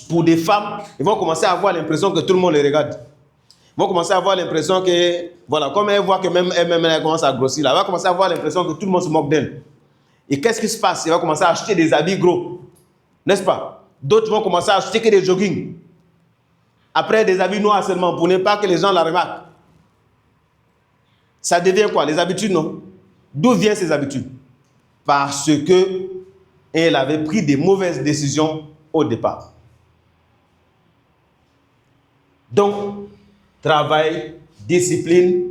Pour des femmes, ils vont commencer à avoir l'impression que tout le monde les regarde. Ils vont commencer à avoir l'impression que, voilà, comme elles voient que même elle commence à grossir, là, elle va commencer à avoir l'impression que tout le monde se moque d'elle. Et qu'est-ce qui se passe? Elle va commencer à acheter des habits gros. N'est-ce pas? D'autres vont commencer à acheter que des joggings. Après, des habits noirs seulement, pour ne pas que les gens la remarquent. Ça devient quoi? Les habitudes, non? D'où viennent ces habitudes? Parce que elle avait pris des mauvaises décisions au départ. Donc, travail, discipline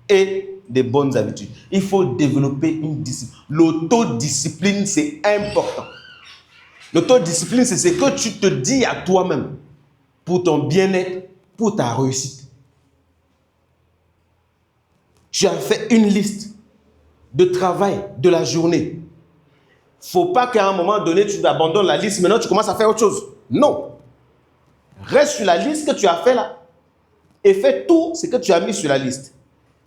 et des bonnes habitudes. Il faut développer une discipline. L'autodiscipline, c'est important. L'autodiscipline, c'est ce que tu te dis à toi-même pour ton bien-être, pour ta réussite. Tu as fait une liste de travail de la journée. Il ne faut pas qu'à un moment donné, tu abandonnes la liste, maintenant tu commences à faire autre chose. Non. Reste sur la liste que tu as fait là et fais tout ce que tu as mis sur la liste.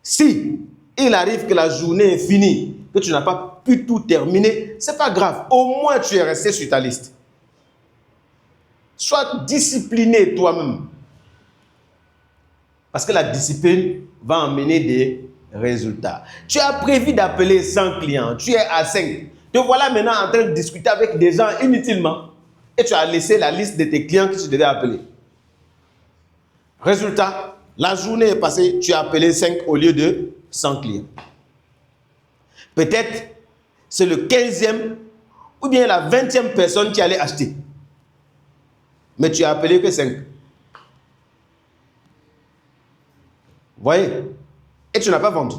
Si il arrive que la journée est finie, que tu n'as pas pu tout terminer, ce n'est pas grave. Au moins, tu es resté sur ta liste. Sois discipliné toi-même. Parce que la discipline va amener des résultats. Tu as prévu d'appeler 100 clients. Tu es à 5. Te voilà maintenant en train de discuter avec des gens inutilement. Et tu as laissé la liste de tes clients que tu devais appeler. Résultat, la journée est passée, tu as appelé 5 au lieu de 100 clients. Peut-être c'est le 15e ou bien la 20e personne qui allait acheter. Mais tu as appelé que 5. Vous voyez? Et tu n'as pas vendu.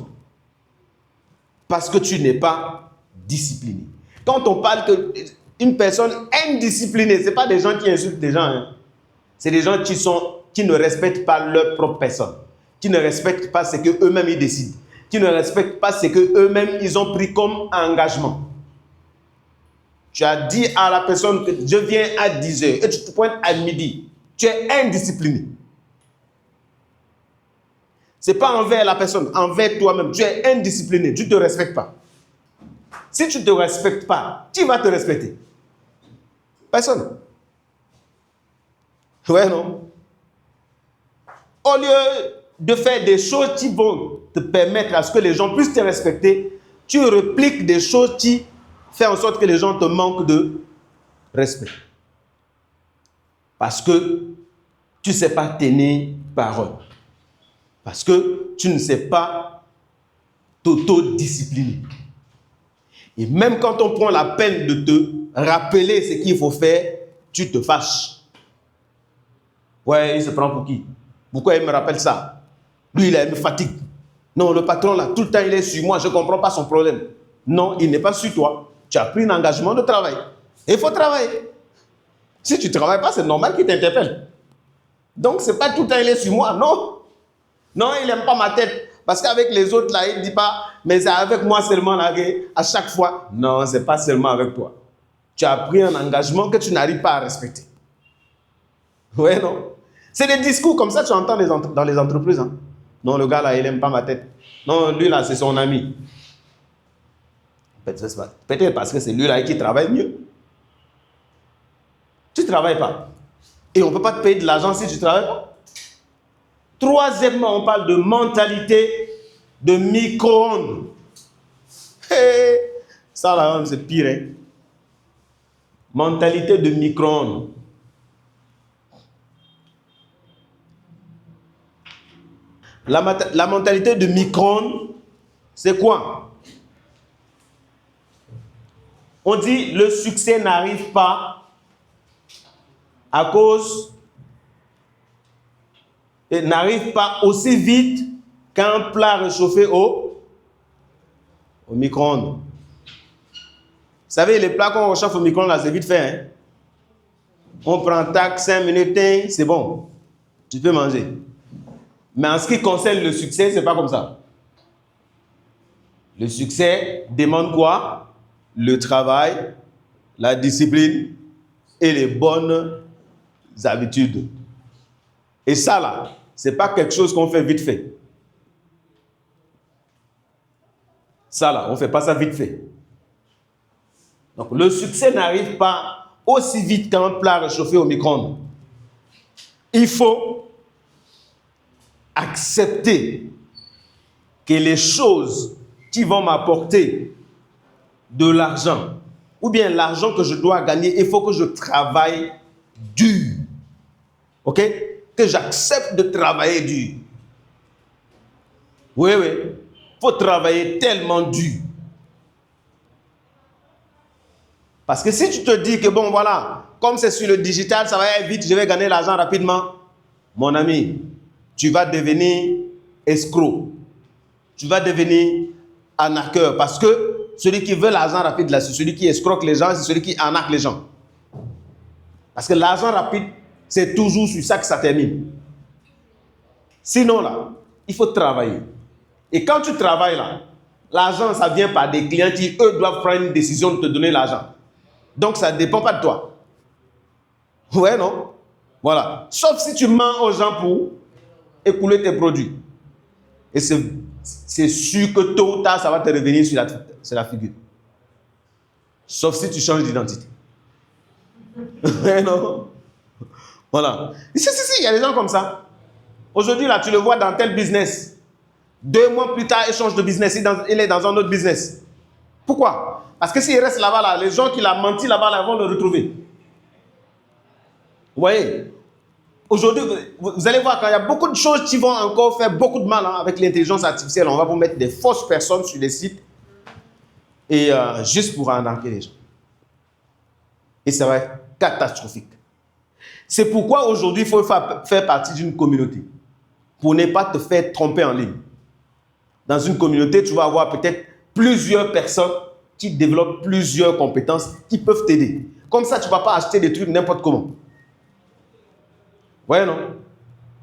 Parce que tu n'es pas discipliné. Quand on parle qu'une personne indisciplinée, ce n'est pas des gens qui insultent des gens. Hein. C'est des gens qui ne respectent pas leur propre personne. Qui ne respectent pas ce qu'eux-mêmes ils décident. Qui ne respectent pas ce qu'eux-mêmes ils ont pris comme engagement. Tu as dit à la personne que je viens à 10 h et tu te pointes à midi. Tu es indiscipliné. Ce n'est pas envers la personne, envers toi-même. Tu es indiscipliné, tu ne te respectes pas. Si tu ne te respectes pas, qui va te respecter? Personne. Ouais, non? Au lieu de faire des choses qui vont te permettre à ce que les gens puissent te respecter, tu répliques des choses qui font en sorte que les gens te manquent de respect. Parce que tu ne sais pas tenir parole. Parce que tu ne sais pas t'autodiscipliner. Et même quand on prend la peine de te rappeler ce qu'il faut faire, tu te fâches. Ouais, il se prend pour qui? Pourquoi il me rappelle ça? Lui, il me fatigue. Non, le patron, là, tout le temps, il est sur moi. Je ne comprends pas son problème. Non, il n'est pas sur toi. Tu as pris un engagement de travail. Il faut travailler. Si tu ne travailles pas, c'est normal qu'il t'interpelle. Donc, ce n'est pas tout le temps, il est sur moi. Non. Non, il n'aime pas ma tête. Parce qu'avec les autres, là, il ne dit pas, mais c'est avec moi seulement, là, à chaque fois. Non, ce n'est pas seulement avec toi. Tu as pris un engagement que tu n'arrives pas à respecter. Ouais, non. C'est des discours comme ça que tu entends dans les entreprises. Hein. Non, le gars, là, il n'aime pas ma tête. Non, lui, là, c'est son ami. Peut-être parce que c'est lui, là, qui travaille mieux. Tu ne travailles pas. Et on ne peut pas te payer de l'argent si tu ne travailles pas. Troisièmement, on parle de mentalité de micro-ondes. Hey, ça, là, c'est pire. Hein? Mentalité de micro-ondes. La mentalité de micro-ondes, c'est quoi? On dit le succès n'arrive pas à cause et n'arrive pas aussi vite qu'un plat réchauffé au micro-ondes. Vous savez, les plats qu'on réchauffe au micro-ondes, là, c'est vite fait. Hein? On prend tac, 5 minutes, c'est bon. Tu peux manger. Mais en ce qui concerne le succès, ce n'est pas comme ça. Le succès demande quoi? Le travail, la discipline et les bonnes habitudes. Et ça, là, ce n'est pas quelque chose qu'on fait vite fait. Ça, là, on ne fait pas ça vite fait. Donc, le succès n'arrive pas aussi vite qu'un plat réchauffé au micro-ondes. Il faut accepter que les choses qui vont m'apporter de l'argent, ou bien l'argent que je dois gagner, il faut que je travaille dur. Ok? Que j'accepte de travailler dur. Oui, oui. Il faut travailler tellement dur. Parce que si tu te dis que bon, voilà, comme c'est sur le digital, ça va aller vite, je vais gagner l'argent rapidement, mon ami, tu vas devenir escroc. Tu vas devenir arnaqueur. Parce que celui qui veut l'argent rapide, là, c'est celui qui escroque les gens, c'est celui qui arnaque les gens. Parce que l'argent rapide, c'est toujours sur ça que ça termine. Sinon, là, il faut travailler. Et quand tu travailles, là, l'argent, ça vient par des clients qui, eux, doivent prendre une décision de te donner l'argent. Donc, ça ne dépend pas de toi. Ouais, non? Voilà. Sauf si tu mens aux gens pour écouler tes produits. Et c'est sûr que tôt ou tard, ça va te revenir sur la figure. Sauf si tu changes d'identité. Ouais, non? Voilà. Si, il y a des gens comme ça. Aujourd'hui, là, tu le vois dans tel business. 2 mois plus tard, il change de business. Il est dans un autre business. Pourquoi? Parce que s'il reste là-bas, là, les gens qui l'ont menti là-bas, là, vont le retrouver. Vous voyez? Aujourd'hui, vous allez voir, quand il y a beaucoup de choses qui vont encore faire beaucoup de mal avec l'intelligence artificielle, on va vous mettre des fausses personnes sur les sites et juste pour arnaquer les gens. Et ça va être catastrophique. C'est pourquoi aujourd'hui, il faut faire partie d'une communauté pour ne pas te faire tromper en ligne. Dans une communauté, tu vas avoir peut-être plusieurs personnes qui développent plusieurs compétences qui peuvent t'aider. Comme ça, tu ne vas pas acheter des trucs n'importe comment. Ouais, non?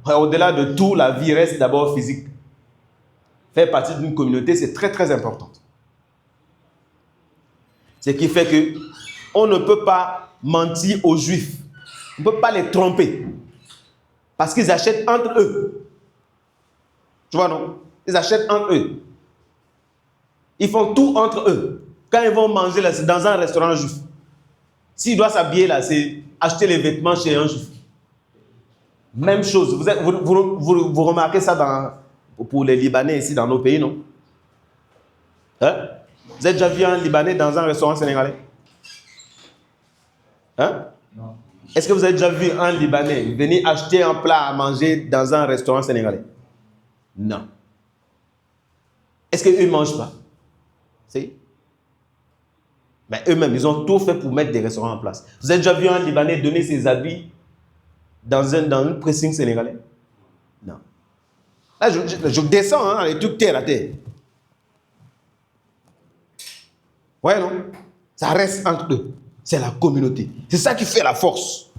Au-delà de tout, la vie reste d'abord physique. Faire partie d'une communauté, c'est très, très important. Ce qui fait qu'on ne peut pas mentir aux Juifs. On ne peut pas les tromper. Parce qu'ils achètent entre eux. Tu vois, non? Ils achètent entre eux. Ils font tout entre eux. Quand ils vont manger, là, c'est dans un restaurant juif. S'il doit s'habiller, là, c'est acheter les vêtements chez un juif. Même chose. Vous remarquez ça pour les Libanais ici dans nos pays, non? Hein? Vous avez déjà vu un Libanais dans un restaurant sénégalais? Hein? Non. Est-ce que vous avez déjà vu un Libanais venir acheter un plat à manger dans un restaurant sénégalais? Non. Est-ce qu'eux ne mangent pas? Si. Mais eux-mêmes, ils ont tout fait pour mettre des restaurants en place. Vous avez déjà vu un Libanais donner ses habits dans un pressing sénégalais? Non. Là, je descends dans les trucs terre à terre. Ouais, non? Ça reste entre eux. C'est la communauté. C'est ça qui fait la force.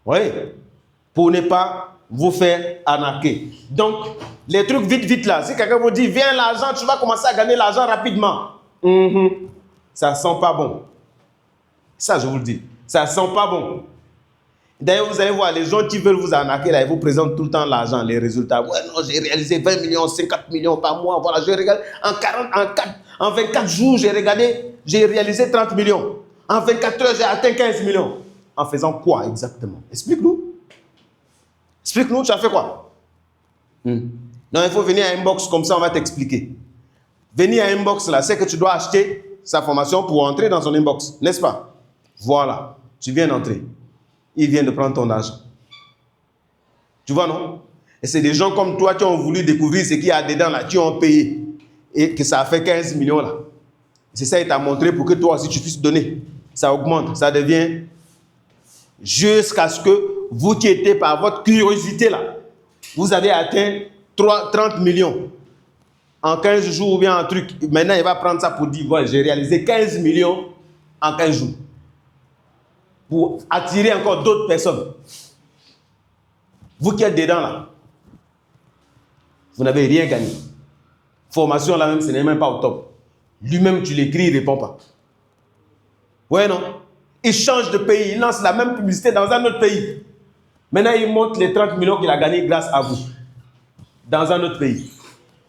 Oui. Pour ne pas vous faire arnaquer. Donc, les trucs vite là. Si quelqu'un vous dit, viens l'argent, tu vas commencer à gagner l'argent rapidement. Ça sent pas bon. Ça, je vous le dis. Ça sent pas bon. D'ailleurs, vous allez voir, les gens qui veulent vous arnaquer, là, ils vous présentent tout le temps l'argent, les résultats. Ouais, non, j'ai réalisé 20 millions, 50 millions par mois. Voilà, j'ai regardé en 24 jours, j'ai réalisé 30 millions. En 24 heures, j'ai atteint 15 millions. En faisant quoi exactement? Explique-nous. Explique-nous, tu as fait quoi? Non, il faut venir à Inbox, comme ça on va t'expliquer. Venir à Inbox là, c'est que tu dois acheter sa formation pour entrer dans son inbox, n'est-ce pas? Voilà, tu viens d'entrer. Il vient de prendre ton argent. Tu vois, non? Et c'est des gens comme toi qui ont voulu découvrir ce qu'il y a dedans là, qui ont payé. Et que ça a fait 15 millions là. C'est ça, il t'a montré pour que toi aussi tu puisses donner. Ça augmente, ça devient jusqu'à ce que vous qui étiez par votre curiosité là, vous avez atteint 30 millions en 15 jours ou bien un truc. Maintenant, il va prendre ça pour dire, voilà, j'ai réalisé 15 millions en 15 jours. Pour attirer encore d'autres personnes. Vous qui êtes dedans là, vous n'avez rien gagné. Formation là même, ce n'est même pas au top. Lui-même, tu l'écris, il ne répond pas. Ouais, non? Il change de pays, il lance la même publicité dans un autre pays. Maintenant, il montre les 30 millions qu'il a gagnés grâce à vous. Dans un autre pays.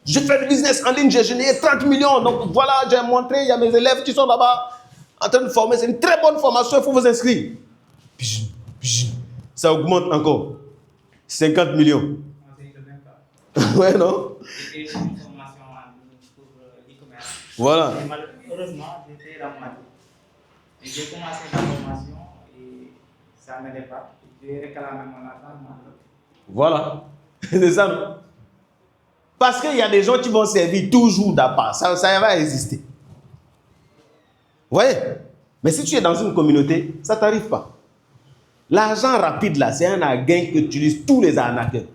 Je fais du business en ligne, j'ai généré 30 millions. Donc voilà, j'ai montré, il y a mes élèves qui sont là-bas en train de former. C'est une très bonne formation, il faut vous inscrire. Ça augmente encore. 50 millions. Ouais, non? J'ai fait une formation en ligne pour l'e-commerce. Voilà. Malheureusement, j'étais ramassé. J'ai commencé la formation et ça ne m'aidait pas. J'ai réclamé mon argent. Voilà. C'est ça, non? Parce qu'il y a des gens qui vont servir toujours d'appât. Ça va exister. Vous voyez? Mais si tu es dans une communauté, ça ne t'arrive pas. L'argent rapide, là, c'est un gain qu'utilisent tous les arnaqueurs.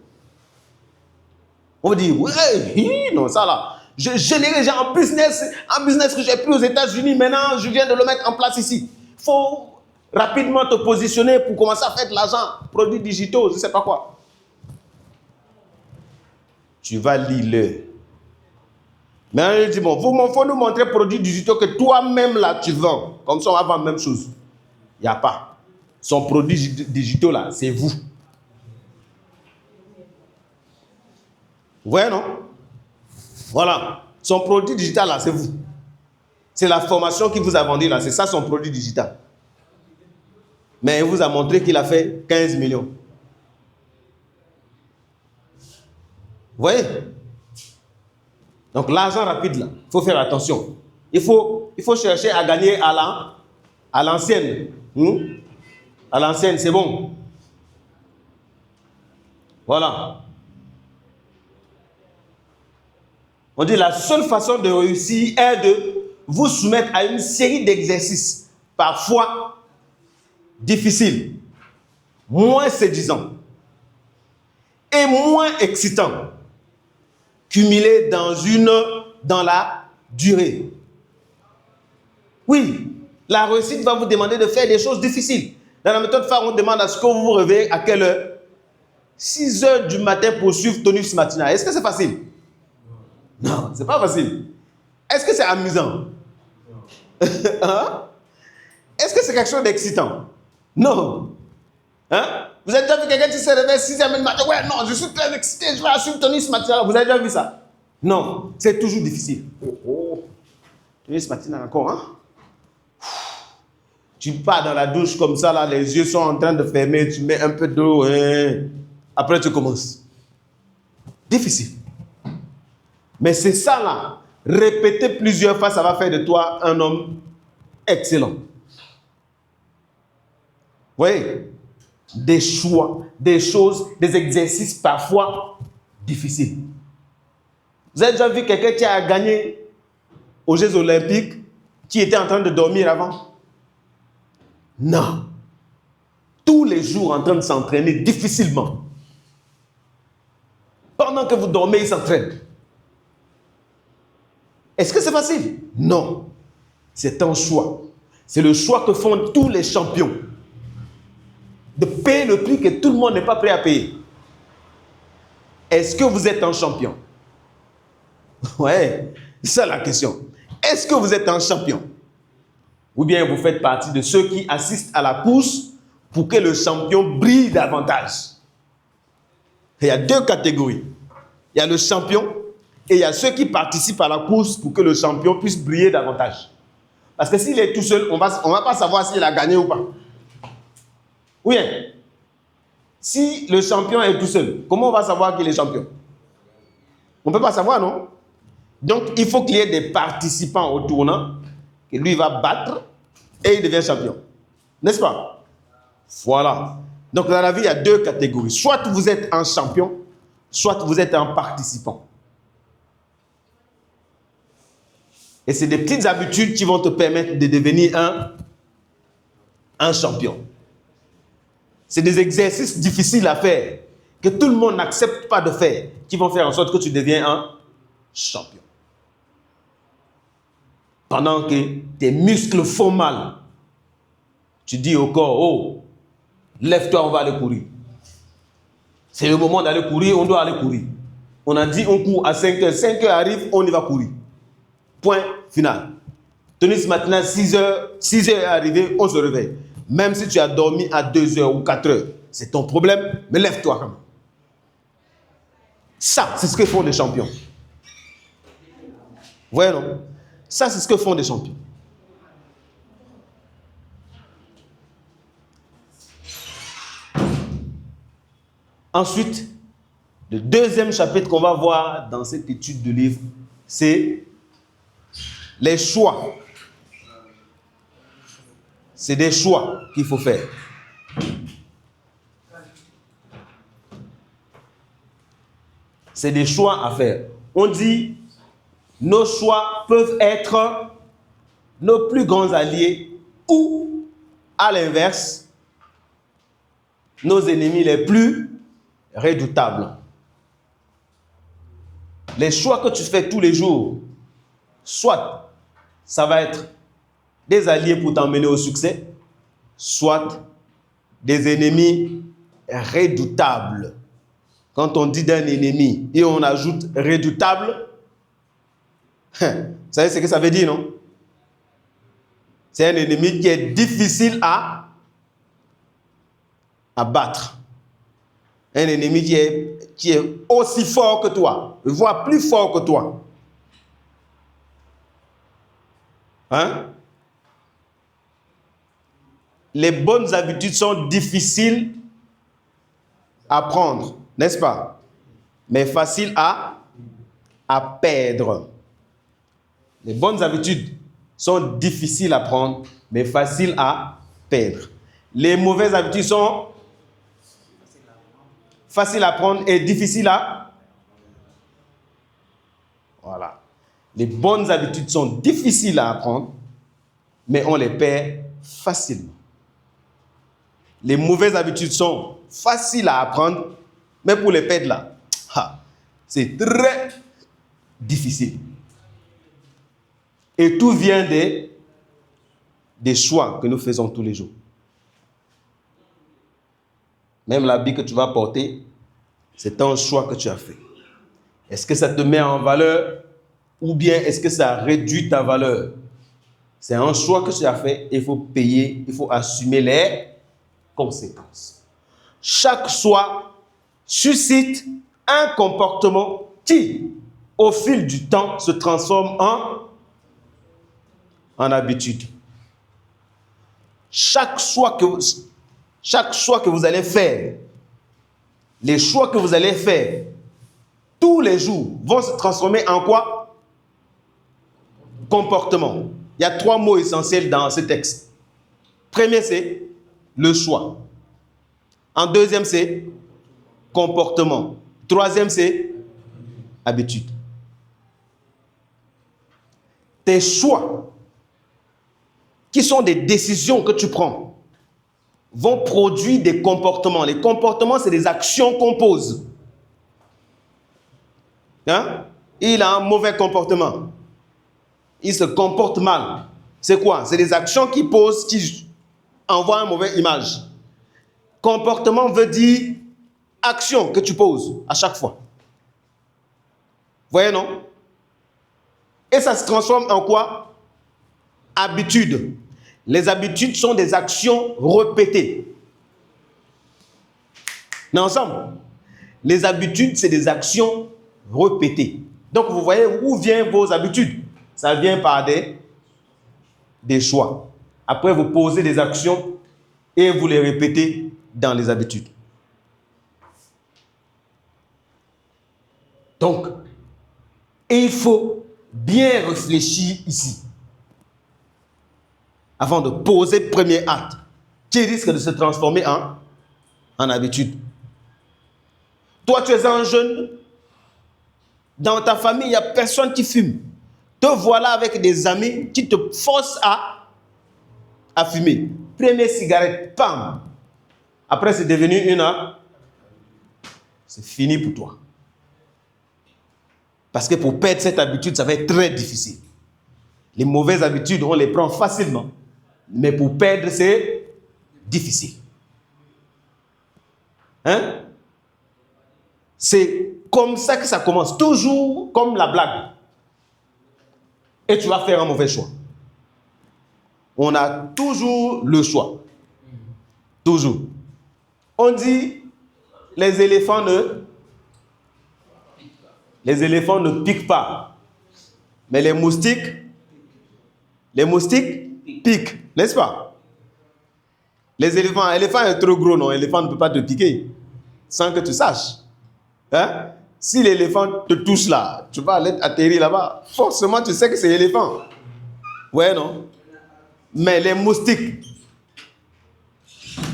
On va dire, ouais, non, ça là. J'ai généré en business que j'ai pris aux États-Unis. Maintenant, je viens de le mettre en place ici. Il faut rapidement te positionner pour commencer à faire de l'argent. Produits digitaux, je ne sais pas quoi. Tu vas lire-le. Maintenant, il dit, bon, il faut nous montrer produits digitaux que toi-même là, tu vends. Comme ça, on va vendre la même chose. Il n'y a pas. Son produit digitaux là, c'est vous. Vous voyez, non? Voilà. Son produit digital là, c'est vous. C'est la formation qu'il vous a vendue là. C'est ça son produit digital. Mais il vous a montré qu'il a fait 15 millions. Vous voyez? Donc l'argent rapide là, il faut faire attention. Il faut chercher à gagner à l'ancienne. À l'ancienne, c'est bon. Voilà. On dit la seule façon de réussir est de vous soumettre à une série d'exercices, parfois difficiles, moins séduisants et moins excitants, cumulés dans la durée. Oui, la réussite va vous demander de faire des choses difficiles. Dans la méthode phare, on demande à ce que vous vous réveillez à quelle heure? 6 heures du matin pour suivre tonus matinal. Est-ce que c'est facile? Non, c'est pas facile. Est-ce que c'est amusant? Hein? Est-ce que c'est quelque chose d'excitant? Non. Hein? Vous avez déjà vu quelqu'un qui se réveille 6h du matin? Ouais, non, je suis très excité, je vais suivre tonus matinal. Vous avez déjà vu ça? Non, c'est toujours difficile. Tonus matinal encore, hein? Tu pars dans la douche comme ça, là, les yeux sont en train de fermer, tu mets un peu d'eau, hein? Après tu commences. Difficile. Mais c'est ça là, répéter plusieurs fois, ça va faire de toi un homme excellent. Vous voyez? Des choix, des choses, des exercices parfois difficiles. Vous avez déjà vu quelqu'un qui a gagné aux Jeux Olympiques qui était en train de dormir avant? Non. Tous les jours en train de s'entraîner difficilement. Pendant que vous dormez, il s'entraîne. Est-ce que c'est facile? Non. C'est un choix. C'est le choix que font tous les champions. De payer le prix que tout le monde n'est pas prêt à payer. Est-ce que vous êtes un champion? Ouais, c'est ça la question. Est-ce que vous êtes un champion? Ou bien vous faites partie de ceux qui assistent à la course pour que le champion brille davantage? Il y a deux catégories. Il y a le champion et il y a ceux qui participent à la course pour que le champion puisse briller davantage. Parce que s'il est tout seul, on va pas savoir s'il a gagné ou pas. Oui. Si le champion est tout seul, comment on va savoir qu'il est champion? On ne peut pas savoir, non? Donc, il faut qu'il y ait des participants au tournant que lui va battre et il devient champion. N'est-ce pas? Voilà. Donc, dans la vie, il y a deux catégories. Soit vous êtes un champion, soit vous êtes un participant. Et c'est des petites habitudes qui vont te permettre de devenir un champion. C'est des exercices difficiles à faire, que tout le monde n'accepte pas de faire, qui vont faire en sorte que tu deviens un champion. Pendant que tes muscles font mal, tu dis au corps, oh, lève-toi, on va aller courir. C'est le moment d'aller courir, on doit aller courir. On a dit on court à 5 heures, 5 heures arrive, on y va courir. Point final. Tenez ce matin, 6 heures est arrivé, on se réveille. Même si tu as dormi à 2 heures ou 4 heures, c'est ton problème, mais lève-toi quand même. Ça, c'est ce que font les champions. Vous voyez, non? Ça, c'est ce que font les champions. Ensuite, le deuxième chapitre qu'on va voir dans cette étude de livre, c'est les choix. C'est des choix qu'il faut faire. C'est des choix à faire. On dit, nos choix peuvent être nos plus grands alliés ou, à l'inverse, nos ennemis les plus redoutables. Les choix que tu fais tous les jours, soit ça va être des alliés pour t'emmener au succès, soit des ennemis redoutables. Quand on dit d'un ennemi et on ajoute redoutable, vous savez ce que ça veut dire, non? C'est un ennemi qui est difficile à battre. Un ennemi qui est aussi fort que toi, voire plus fort que toi. Hein? Les bonnes habitudes sont difficiles à prendre, n'est-ce pas? Mais faciles à perdre. Les bonnes habitudes sont difficiles à prendre, mais faciles à perdre. Les mauvaises habitudes sont faciles à prendre et difficiles à... Voilà. Les bonnes habitudes sont difficiles à apprendre, mais on les perd facilement. Les mauvaises habitudes sont faciles à apprendre, mais pour les perdre là, c'est très difficile. Et tout vient des choix que nous faisons tous les jours. Même l'habit que tu vas porter, c'est un choix que tu as fait. Est-ce que ça te met en valeur ou bien est-ce que ça réduit ta valeur? C'est un choix que tu as fait et il faut payer, il faut assumer les conséquences. Chaque choix suscite un comportement qui, au fil du temps, se transforme en habitude. Chaque choix que vous allez faire, les choix que vous allez faire tous les jours vont se transformer en quoi? Comportement. Il y a 3 mots essentiels dans ce texte. Premier, c'est le choix. En deuxième, c'est comportement. Troisième, c'est habitude. tes choix, qui sont des décisions que tu prends, vont produire des comportements. Les comportements, c'est des actions qu'on pose. Hein? Il a un mauvais comportement. Il se comporte mal. C'est quoi? C'est des actions qu'il pose qui envoient une mauvaise image. Comportement veut dire action que tu poses à chaque fois. Vous voyez, non? Et ça se transforme en quoi? Habitude. Les habitudes sont des actions répétées. On est ensemble? Les habitudes, c'est des actions répétées. Donc, vous voyez où viennent vos habitudes? Ça vient par des choix. Après, vous posez des actions et vous les répétez dans les habitudes. Donc, il faut bien réfléchir ici avant de poser le premier acte qui risque de se transformer en habitude. Toi, tu es un jeune, dans ta famille, il n'y a personne qui fume. Te voilà avec des amis qui te forcent à fumer. Première cigarette, pam. Après, c'est devenu c'est fini pour toi. Parce que pour perdre cette habitude, ça va être très difficile. Les mauvaises habitudes, on les prend facilement. Mais pour perdre, c'est difficile. Hein? C'est comme ça que ça commence. Toujours comme la blague. Et tu vas faire un mauvais choix. On a toujours le choix. Toujours. On dit, les éléphants ne piquent pas. Mais les moustiques piquent, n'est-ce pas? L'éléphant est trop gros, non? L'éléphant ne peut pas te piquer sans que tu saches. Hein? Si l'éléphant te touche là, tu vas aller atterrir là-bas. Forcément, tu sais que c'est l'éléphant. Ouais, non? Mais les moustiques,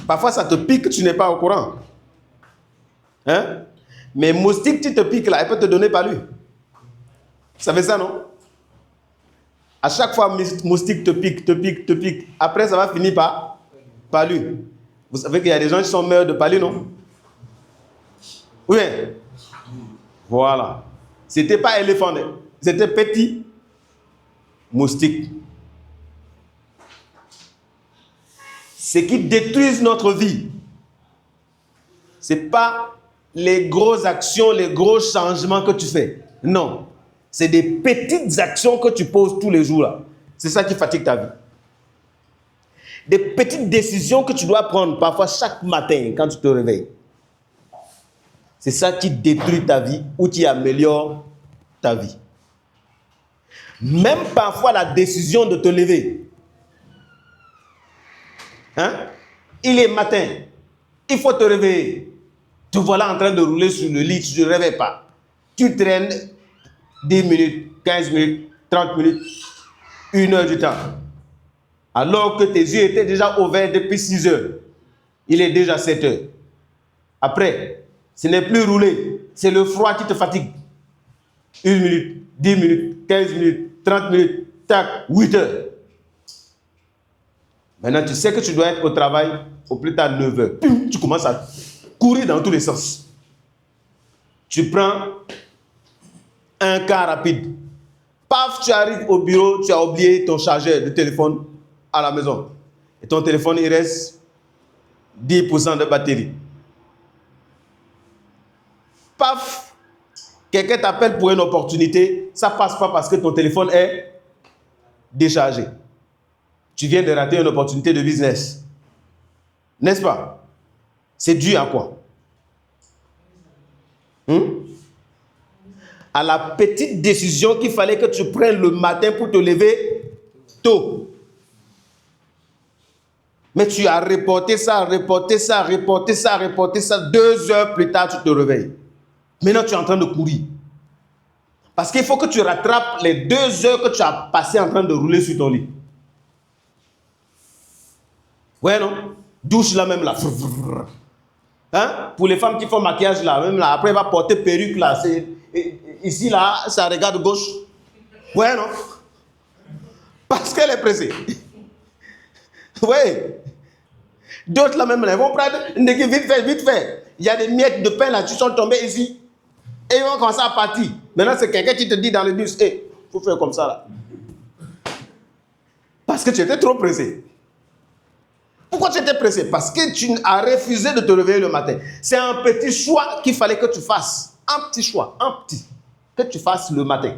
parfois ça te pique, tu n'es pas au courant. Hein? Mais moustique, tu te piques là, elle peut te donner palu. Vous savez ça, non? À chaque fois, moustique te pique. Après, ça va finir par palu. Vous savez qu'il y a des gens qui sont morts de palu, non? Oui. Voilà. C'était pas éléphant, c'était petit moustique. Ce qui détruit notre vie, ce n'est pas les grosses actions, les gros changements que tu fais. Non. C'est des petites actions que tu poses tous les jours là. C'est ça qui fatigue ta vie. Des petites décisions que tu dois prendre parfois chaque matin quand tu te réveilles. C'est ça qui détruit ta vie ou qui améliore ta vie. Même parfois la décision de te lever. Hein? Il est matin. Il faut te réveiller. Te voilà en train de rouler sur le lit. Tu ne te réveilles pas. Tu traînes 10 minutes, 15 minutes, 30 minutes, 1 heure du temps. Alors que tes yeux étaient déjà ouverts depuis 6 heures. Il est déjà 7 heures. Après, ce n'est plus rouler. C'est le froid qui te fatigue. 1 minute, 10 minutes, 15 minutes, 30 minutes, tac, 8 heures. Maintenant, tu sais que tu dois être au travail au plus tard 9 heures. Tu commences à courir dans tous les sens. Tu prends un car rapide. Paf, tu arrives au bureau, tu as oublié ton chargeur de téléphone à la maison. Et ton téléphone, il reste 10% de batterie. Paf, quelqu'un t'appelle pour une opportunité, ça ne passe pas parce que ton téléphone est déchargé. Tu viens de rater une opportunité de business. N'est-ce pas? C'est dû à quoi? À la petite décision qu'il fallait que tu prennes le matin pour te lever tôt. Mais tu as reporté ça. 2 heures plus tard, tu te réveilles. Maintenant, tu es en train de courir. Parce qu'il faut que tu rattrapes les 2 heures que tu as passées en train de rouler sur ton lit. Ouais, non? Douche là même là. Hein? Pour les femmes qui font maquillage là, même là, après elle va porter perruque là. Ici là, ça regarde gauche. Ouais, non? Parce qu'elle est pressée. Oui. D'autres là même, ils vont prendre vite fait, vite fait. Il y a des miettes de pain là, tu sont tombés ici. Et ils vont commencer à partir. Maintenant, c'est quelqu'un qui te dit dans le bus, il faut faire comme ça là. Parce que tu étais trop pressé. Pourquoi tu étais pressé? Parce que tu as refusé de te réveiller le matin. C'est un petit choix qu'il fallait que tu fasses. Un petit choix, que tu fasses le matin.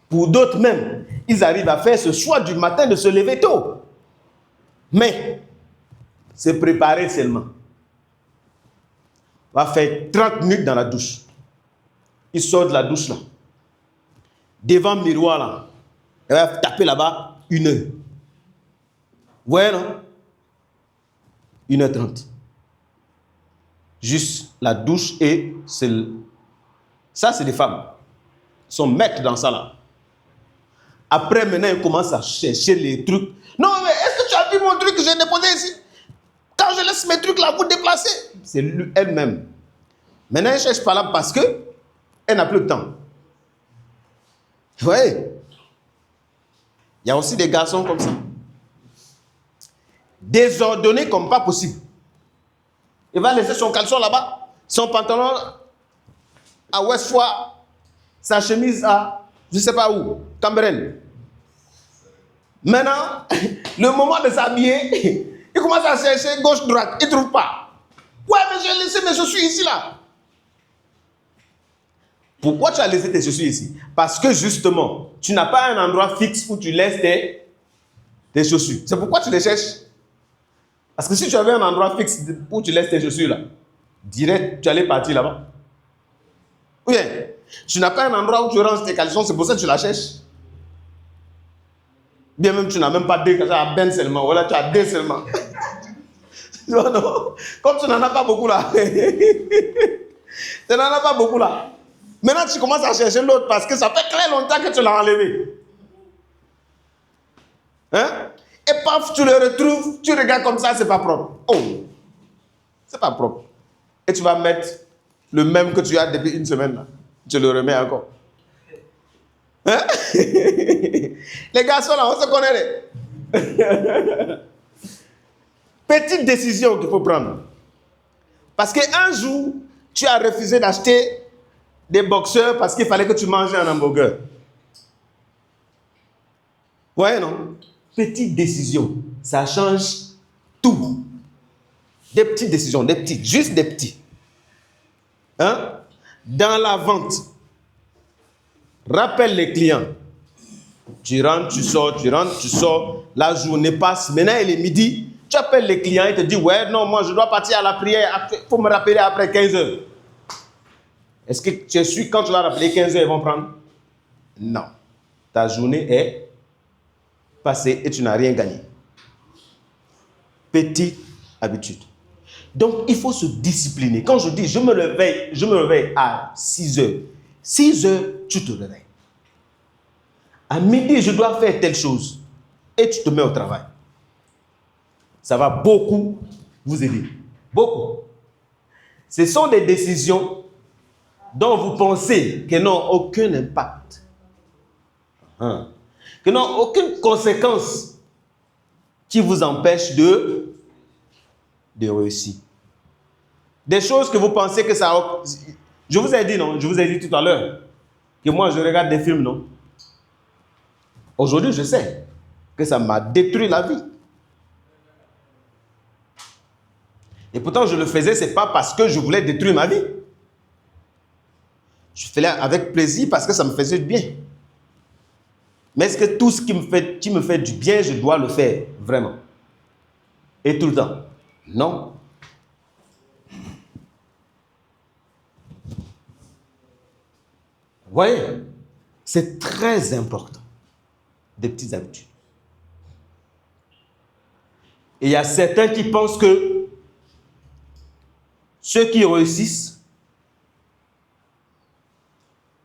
Pour d'autres même, ils arrivent à faire ce choix du matin de se lever tôt. Mais, se préparer seulement. On va faire 30 minutes dans la douche. Il sort de la douche là. Devant le miroir là. Il va taper là-bas 1 heure. Ouais, non? 1h30. Juste la douche et ça, c'est des femmes. Ils sont maîtres dans ça là. Après, maintenant, ils commencent à chercher les trucs. Non, mais est-ce que tu as vu mon truc que j'ai déposé ici? Quand je laisse mes trucs là, vous déplacez. C'est elle-même. Maintenant, elle ne cherche pas là parce qu'elle n'a plus de temps. Vous voyez? Il y a aussi des garçons comme ça. Désordonné comme pas possible. Il va laisser son caleçon là-bas, son pantalon à Westfoire, sa chemise à je ne sais pas où, Camberen. Maintenant, le moment de s'habiller, il commence à chercher gauche-droite, il ne trouve pas. Ouais, mais j'ai laissé mes chaussures ici là. Pourquoi tu as laissé tes chaussures ici? Parce que justement, tu n'as pas un endroit fixe où tu laisses tes chaussures. C'est pourquoi tu les cherches. Parce que si tu avais un endroit fixe où tu laisses tes chaussures là, direct, tu allais partir là-bas. Ou bien, tu n'as pas un endroit où tu ranges tes caleçons, c'est pour ça que tu la cherches. Bien même, tu n'as même pas 2 caleçons, à ben seulement, voilà, tu as 2 seulement. Non, non, comme tu n'en as pas beaucoup là. Tu n'en as pas beaucoup là. Maintenant, tu commences à chercher l'autre parce que ça fait très longtemps que tu l'as enlevé. Hein? Et paf, tu le retrouves, tu regardes comme ça, c'est pas propre. Oh, c'est pas propre. Et tu vas mettre le même que tu as depuis 1 semaine là. Tu le remets encore. Hein? Les garçons là, on se connaît. Petite décision qu'il faut prendre. Parce qu'un jour, tu as refusé d'acheter des boxeurs parce qu'il fallait que tu manges un hamburger. Ouais, non? Petite décision, ça change tout. Des petites décisions, juste des petits. Hein? Dans la vente, rappelle les clients. Tu rentres, tu sors, tu rentres, tu sors. La journée passe. Maintenant, il est midi. Tu appelles les clients et te dis, ouais, non, moi, je dois partir à la prière. Il faut me rappeler après 15 heures. Est-ce que tu es sûr quand tu l'as rappelé 15 heures, ils vont prendre? Non. Ta journée est passée et tu n'as rien gagné. Petite habitude. Donc, il faut se discipliner. Quand je dis, je me réveille à 6 heures. 6 heures, tu te réveilles. À midi, je dois faire telle chose. Et tu te mets au travail. Ça va beaucoup vous aider. Beaucoup. Ce sont des décisions dont vous pensez qu'elles n'ont aucun impact. Qu'elles n'ont aucune conséquence qui vous empêche de réussir. Des choses que vous pensez que ça... Je vous ai dit, non? Je vous ai dit tout à l'heure que moi, je regarde des films, non? Aujourd'hui, je sais que ça m'a détruit la vie. Et pourtant, je le faisais, ce n'est pas parce que je voulais détruire ma vie. Je faisais avec plaisir parce que ça me faisait du bien. Mais est-ce que tout ce qui me fait du bien, je dois le faire vraiment? Et tout le temps? Non. Vous voyez? C'est très important. Des petites habitudes. Et il y a certains qui pensent que ceux qui réussissent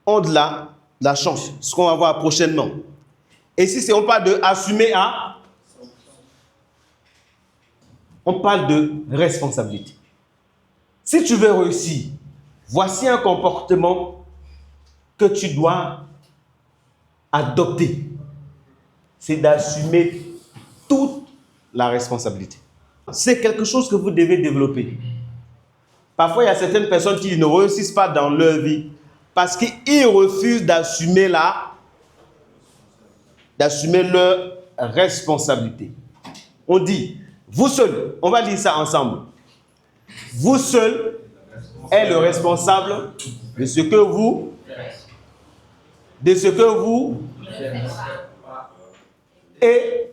ont de la chance, ce qu'on va voir prochainement. Et si on parle de assumer à, on parle de responsabilité. Si tu veux réussir, voici un comportement que tu dois adopter. c'est d'assumer toute la responsabilité. C'est quelque chose que vous devez développer. Parfois, il y a certaines personnes qui ne réussissent pas dans leur vie parce qu'ils refusent d'assumer leur responsabilité. On dit, vous seul, on va lire ça ensemble. Vous seul êtes le responsable de ce que vous et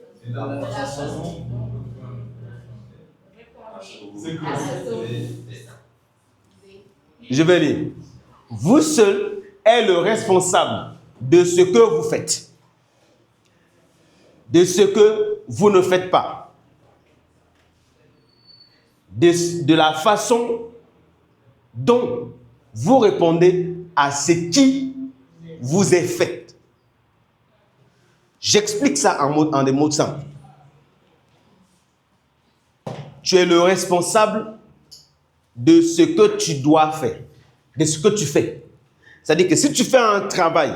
je vais lire. Vous seul êtes le responsable de ce que vous faites, de ce que vous ne faites pas, de la façon dont vous répondez à ce qui vous est fait. J'explique ça en des mots simples. Tu es le responsable de ce que tu dois faire, de ce que tu fais. C'est-à-dire que si tu fais un travail,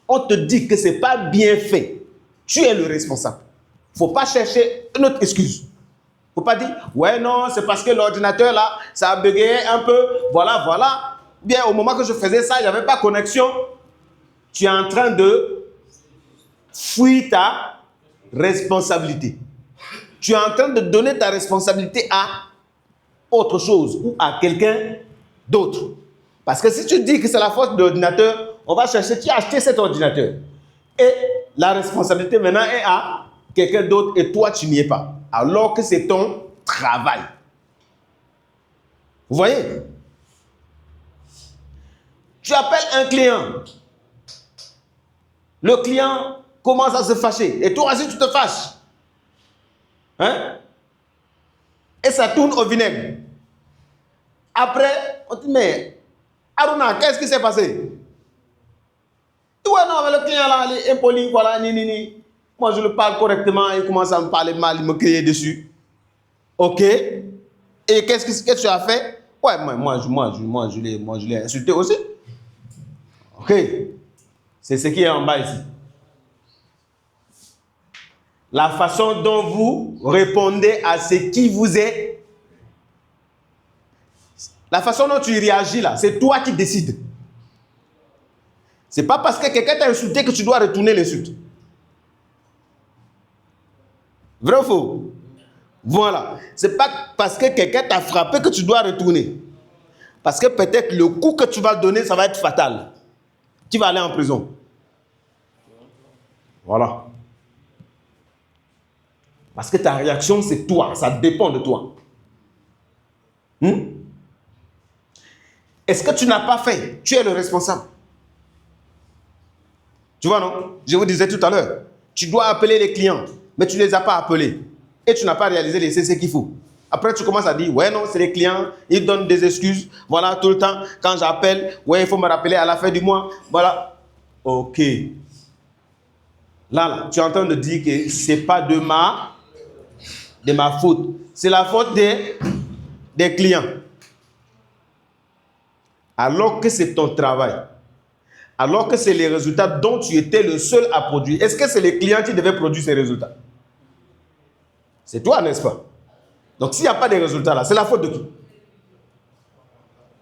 on te dit que ce n'est pas bien fait, tu es le responsable. Il ne faut pas chercher une autre excuse. Il ne faut pas dire, ouais, non, c'est parce que l'ordinateur là, ça a bugé un peu, voilà. Bien, au moment que je faisais ça, il n'y avait pas de connexion. Tu es en train de fuir ta responsabilité. Tu es en train de donner ta responsabilité à autre chose ou à quelqu'un d'autre. Parce que si tu dis que c'est la faute de l'ordinateur, on va chercher qui a acheté cet ordinateur. Et la responsabilité maintenant est à quelqu'un d'autre et toi, tu n'y es pas. Alors que c'est ton travail. Vous voyez? Tu appelles un client. Le client commence à se fâcher. Et toi aussi, tu te fâches. Hein? Et ça tourne au vinaigre. Après, on dit, mais Aruna, qu'est-ce qui s'est passé? Ouais, non, mais le client là, il est impoli, voilà, ni. Moi, je le parle correctement, il commence à me parler mal, il me crier dessus. Ok. Et qu'est-ce que tu as fait? Ouais, moi, je l'ai insulté aussi. Ok. C'est ce qui est en bas ici. La façon dont vous répondez à ce qui vous est. La façon dont tu réagis là, c'est toi qui décides. C'est pas parce que quelqu'un t'a insulté que tu dois retourner l'insulte. Vrai ou faux? Voilà. C'est pas parce que quelqu'un t'a frappé que tu dois retourner. Parce que peut-être le coup que tu vas donner, ça va être fatal. Tu vas aller en prison. Voilà. Parce que ta réaction, c'est toi. Ça dépend de toi. Est-ce que tu n'as pas fait? Tu es le responsable. Tu vois, non? Je vous disais tout à l'heure. Tu dois appeler les clients, mais tu ne les as pas appelés. Et tu n'as pas réalisé les CC qu'il faut. Après, tu commences à dire, ouais, non, c'est les clients, ils donnent des excuses. Voilà, tout le temps, quand j'appelle, ouais, il faut me rappeler à la fin du mois. Voilà. Ok. Là, tu es en train de dire que ce n'est pas de ma faute. C'est la faute des clients. Alors que c'est ton travail. Alors que c'est les résultats dont tu étais le seul à produire. Est-ce que c'est les clients qui devaient produire ces résultats? C'est toi, n'est-ce pas? Donc, s'il n'y a pas de résultats là, c'est la faute de qui?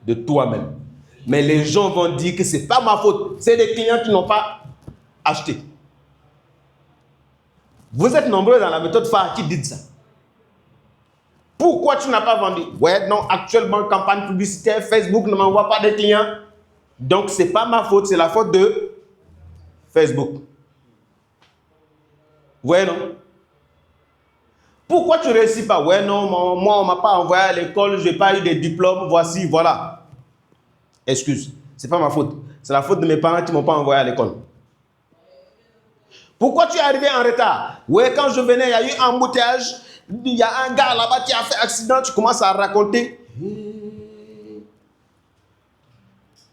De toi-même. Mais les gens vont dire que ce n'est pas ma faute. C'est les clients qui n'ont pas acheté. Vous êtes nombreux dans la méthode phare qui dit ça. Pourquoi tu n'as pas vendu? Ouais, non, actuellement, campagne publicitaire, Facebook ne m'envoie pas de clients. Donc, ce n'est pas ma faute, c'est la faute de Facebook. Vous voyez, non? Pourquoi tu ne réussis pas? Ouais, non, moi, on ne m'a pas envoyé à l'école, je n'ai pas eu de diplôme, voici, voilà. Excuse, ce n'est pas ma faute. C'est la faute de mes parents qui ne m'ont pas envoyé à l'école. Pourquoi tu es arrivé en retard? Ouais, quand je venais, il y a eu un embouteillage, il y a un gars là-bas qui a fait accident, tu commences à raconter.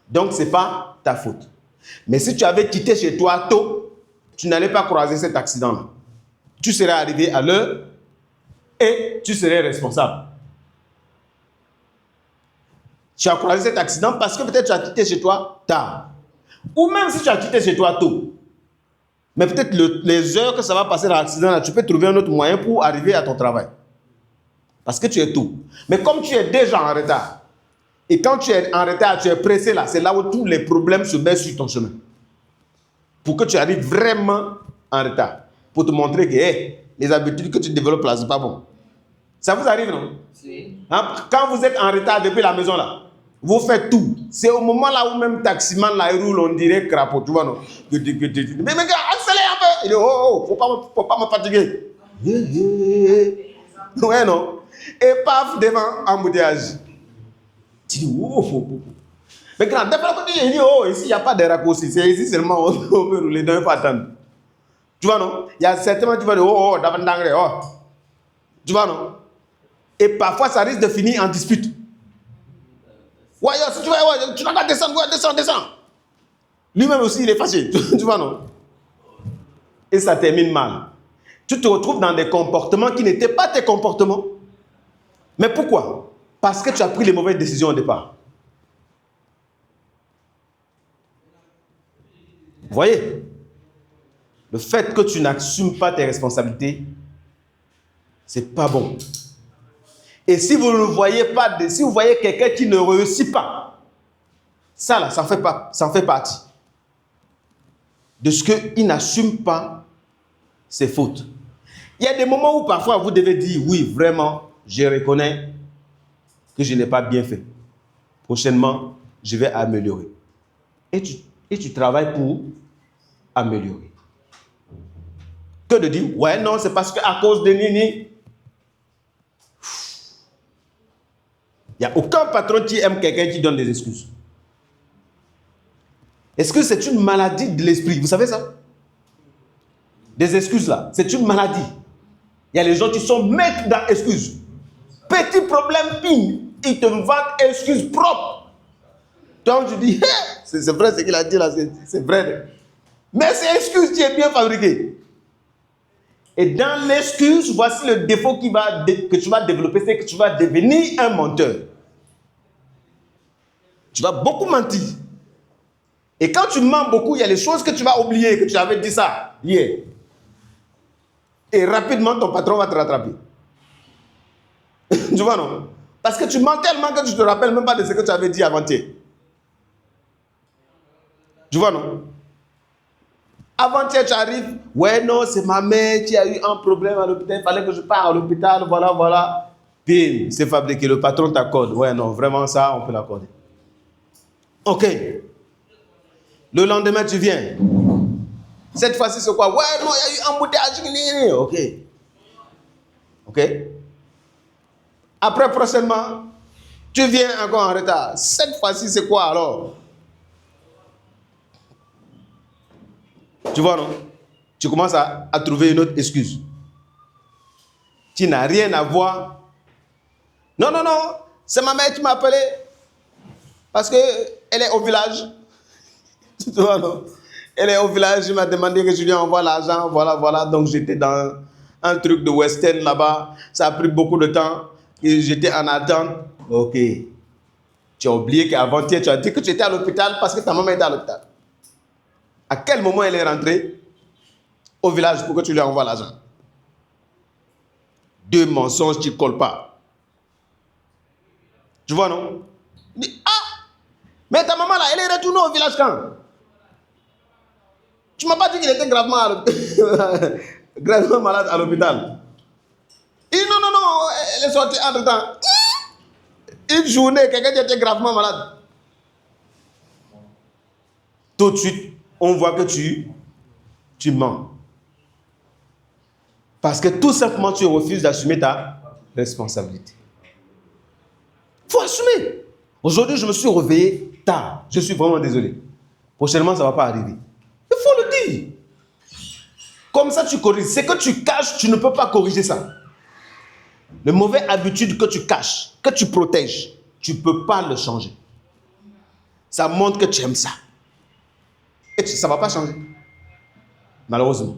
Donc, ce n'est pas ta faute. Mais si tu avais quitté chez toi tôt, tu n'allais pas croiser cet accident-là. Tu serais arrivé à l'heure et tu serais responsable. Tu as croisé cet accident parce que peut-être tu as quitté chez toi tard. Ou même si tu as quitté chez toi tôt. Mais peut-être les heures que ça va passer dans l'accident, là, tu peux trouver un autre moyen pour arriver à ton travail. Parce que tu es tôt. Mais comme tu es déjà en retard, et quand tu es en retard, tu es pressé là, c'est là où tous les problèmes se mettent sur ton chemin. Pour que tu arrives vraiment en retard. Pour te montrer que les habitudes que tu développes là, c'est pas bon. Ça vous arrive, non? Si. Hein? Quand vous êtes en retard depuis la maison là, vous faites tout. C'est au moment là où même taximan là, il roule, on dirait crapaud, tu vois, non? Mais gars, accélère un peu. Il dit, faut pas me fatiguer. Ouais, non? Et paf, devant embouteillage. Tu dis, Mais grand, depuis là, il dit, ici, il n'y a pas de raccourci. C'est ici seulement, on peut rouler, donc il faut attendre. Tu vois, non? Il y a certainement, tu vas dire, tu vois, non? Et parfois, ça risque de finir en dispute. Ouais, si tu veux, tu n'as qu'à descendre, descends. Lui-même aussi, il est fâché. Tu vois, non? Et ça termine mal. Tu te retrouves dans des comportements qui n'étaient pas tes comportements. Mais pourquoi? Parce que tu as pris les mauvaises décisions au départ. Vous voyez? Le fait que tu n'assumes pas tes responsabilités, c'est pas bon. Et si vous ne voyez pas, si vous voyez quelqu'un qui ne réussit pas, ça là, ça en fait partie de ce qu'il n'assume pas ses fautes. Il y a des moments où parfois vous devez dire, oui, vraiment, je reconnais que je n'ai pas bien fait. Prochainement, je vais améliorer. Et tu travailles pour améliorer. Que de dire, ouais, non, c'est parce qu'à cause de Nini. Il n'y a aucun patron qui aime quelqu'un qui donne des excuses. Est-ce que c'est une maladie de l'esprit? Vous savez ça? Des excuses là, c'est une maladie. Il y a les gens qui sont maîtres dans excuses. Petit problème, ping, ils te vendent excuses propres. Donc tu dis, c'est vrai ce qu'il a dit là, c'est vrai. Mais c'est excuse qui est bien fabriquée. Et dans l'excuse, voici le défaut que tu vas développer, c'est que tu vas devenir un menteur. Tu vas beaucoup mentir. Et quand tu mens beaucoup, il y a les choses que tu vas oublier, que tu avais dit ça hier. Et rapidement, ton patron va te rattraper. Tu vois, non? Parce que tu mens tellement que tu ne te rappelles même pas de ce que tu avais dit avant-hier. Tu vois, non? Avant-hier, tu arrives. Ouais, non, c'est ma mère qui a eu un problème à l'hôpital. Il fallait que je parte à l'hôpital. Voilà. Bim, c'est fabriqué. Le patron t'accorde. Ouais, non, vraiment, ça, on peut l'accorder. Ok. Le lendemain, tu viens. Cette fois-ci, c'est quoi? Ouais, non, il y a eu un embouteillage. Ok. Après, prochainement, tu viens encore en retard. Cette fois-ci, c'est quoi alors? Tu vois, non? Tu commences à trouver une autre excuse. Qui n'a rien à voir. Non, c'est ma mère qui m'a appelé. Parce qu'elle est au village. Tu vois, non? Elle est au village, il m'a demandé que je lui envoie l'argent. Voilà. Donc j'étais dans un truc de Western là-bas. Ça a pris beaucoup de temps. Et j'étais en attente. Ok. Tu as oublié qu'avant-hier, tu as dit que tu étais à l'hôpital parce que ta maman était à l'hôpital. À quel moment elle est rentrée au village pour que tu lui envoies l'argent? Deux mensonges qui ne collent pas. Tu vois, non? Il dit, mais ta maman là, elle est retournée au village quand? Tu ne m'as pas dit qu'il était gravement malade à l'hôpital. Il dit non, elle est sortie entre temps. Une journée, quelqu'un qui était gravement malade. Tout de suite, on voit que tu mens. Parce que tout simplement, tu refuses d'assumer ta responsabilité. Il faut assumer. Aujourd'hui, je me suis réveillé tard. Je suis vraiment désolé. Prochainement, ça ne va pas arriver. Il faut le dire. Comme ça, tu corriges. Ce que tu caches, tu ne peux pas corriger ça. Les mauvaises habitudes que tu caches, que tu protèges, tu ne peux pas le changer. Ça montre que tu aimes ça. Et ça ne va pas changer. Malheureusement.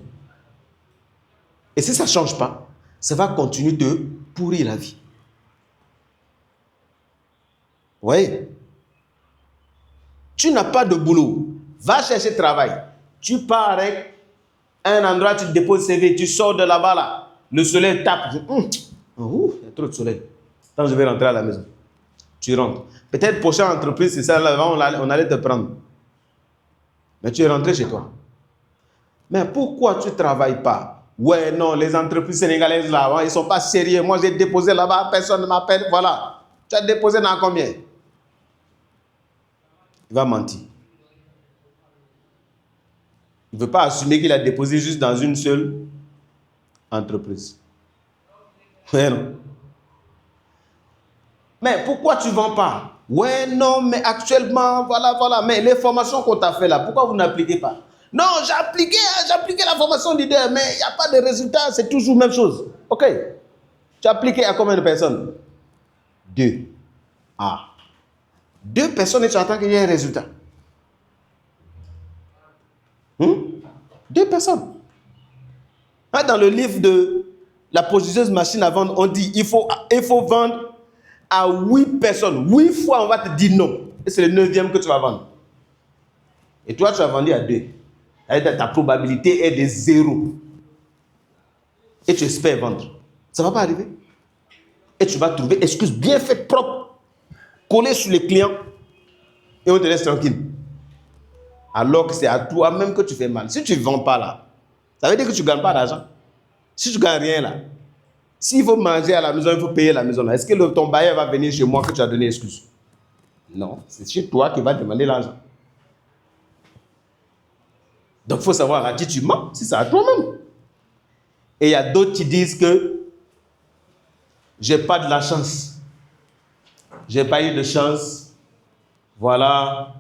Et si ça ne change pas, ça va continuer de pourrir la vie. Vous voyez? Tu n'as pas de boulot. Va chercher travail. Tu pars avec un endroit, tu déposes CV, tu sors de là-bas, là. Le soleil tape. Il y a trop de soleil. Quand je vais rentrer à la maison, tu rentres. Peut-être prochaine entreprise, c'est ça, là, on allait te prendre. Mais tu es rentré chez toi. Mais pourquoi tu ne travailles pas? Ouais, non, les entreprises sénégalaises là, ils ne sont pas sérieux. Moi, j'ai déposé là-bas, personne ne m'appelle. Voilà. Tu as déposé dans combien? Il va mentir. Il ne veut pas assumer qu'il a déposé juste dans une seule entreprise. Ouais, non. Mais pourquoi tu ne vends pas? Ouais, non, mais actuellement, voilà. Mais les formations qu'on t'a fait là, pourquoi vous n'appliquez pas? Non, j'ai appliqué la formation leader, mais il n'y a pas de résultat, c'est toujours la même chose. Ok. Tu as appliqué à combien de personnes? 2. Ah. 2 personnes et tu attends qu'il y ait un résultat. 2 personnes. Dans le livre de la prodigieuse machine à vendre, on dit il faut vendre à 8 personnes. 8 fois, on va te dire non. Et c'est le 9e que tu vas vendre. Et toi, tu as vendu à 2. Ta probabilité est de 0. Et tu espères vendre. Ça ne va pas arriver. Et tu vas trouver excuses bien faites, propres, collées sur les clients. Et on te laisse tranquille. Alors que c'est à toi-même que tu fais mal. Si tu ne vends pas là, ça veut dire que tu ne gagnes pas d'argent. Si tu ne gagnes rien là, s'il faut manger à la maison, il faut payer la maison là. Est-ce que ton bailleur va venir chez moi que tu as donné excuse? Non, c'est chez toi qui va demander l'argent. Donc il faut savoir à qui tu mens, si c'est à toi-même. Et il y a d'autres qui disent que j'ai pas de la chance. J'ai pas eu de chance. Voilà,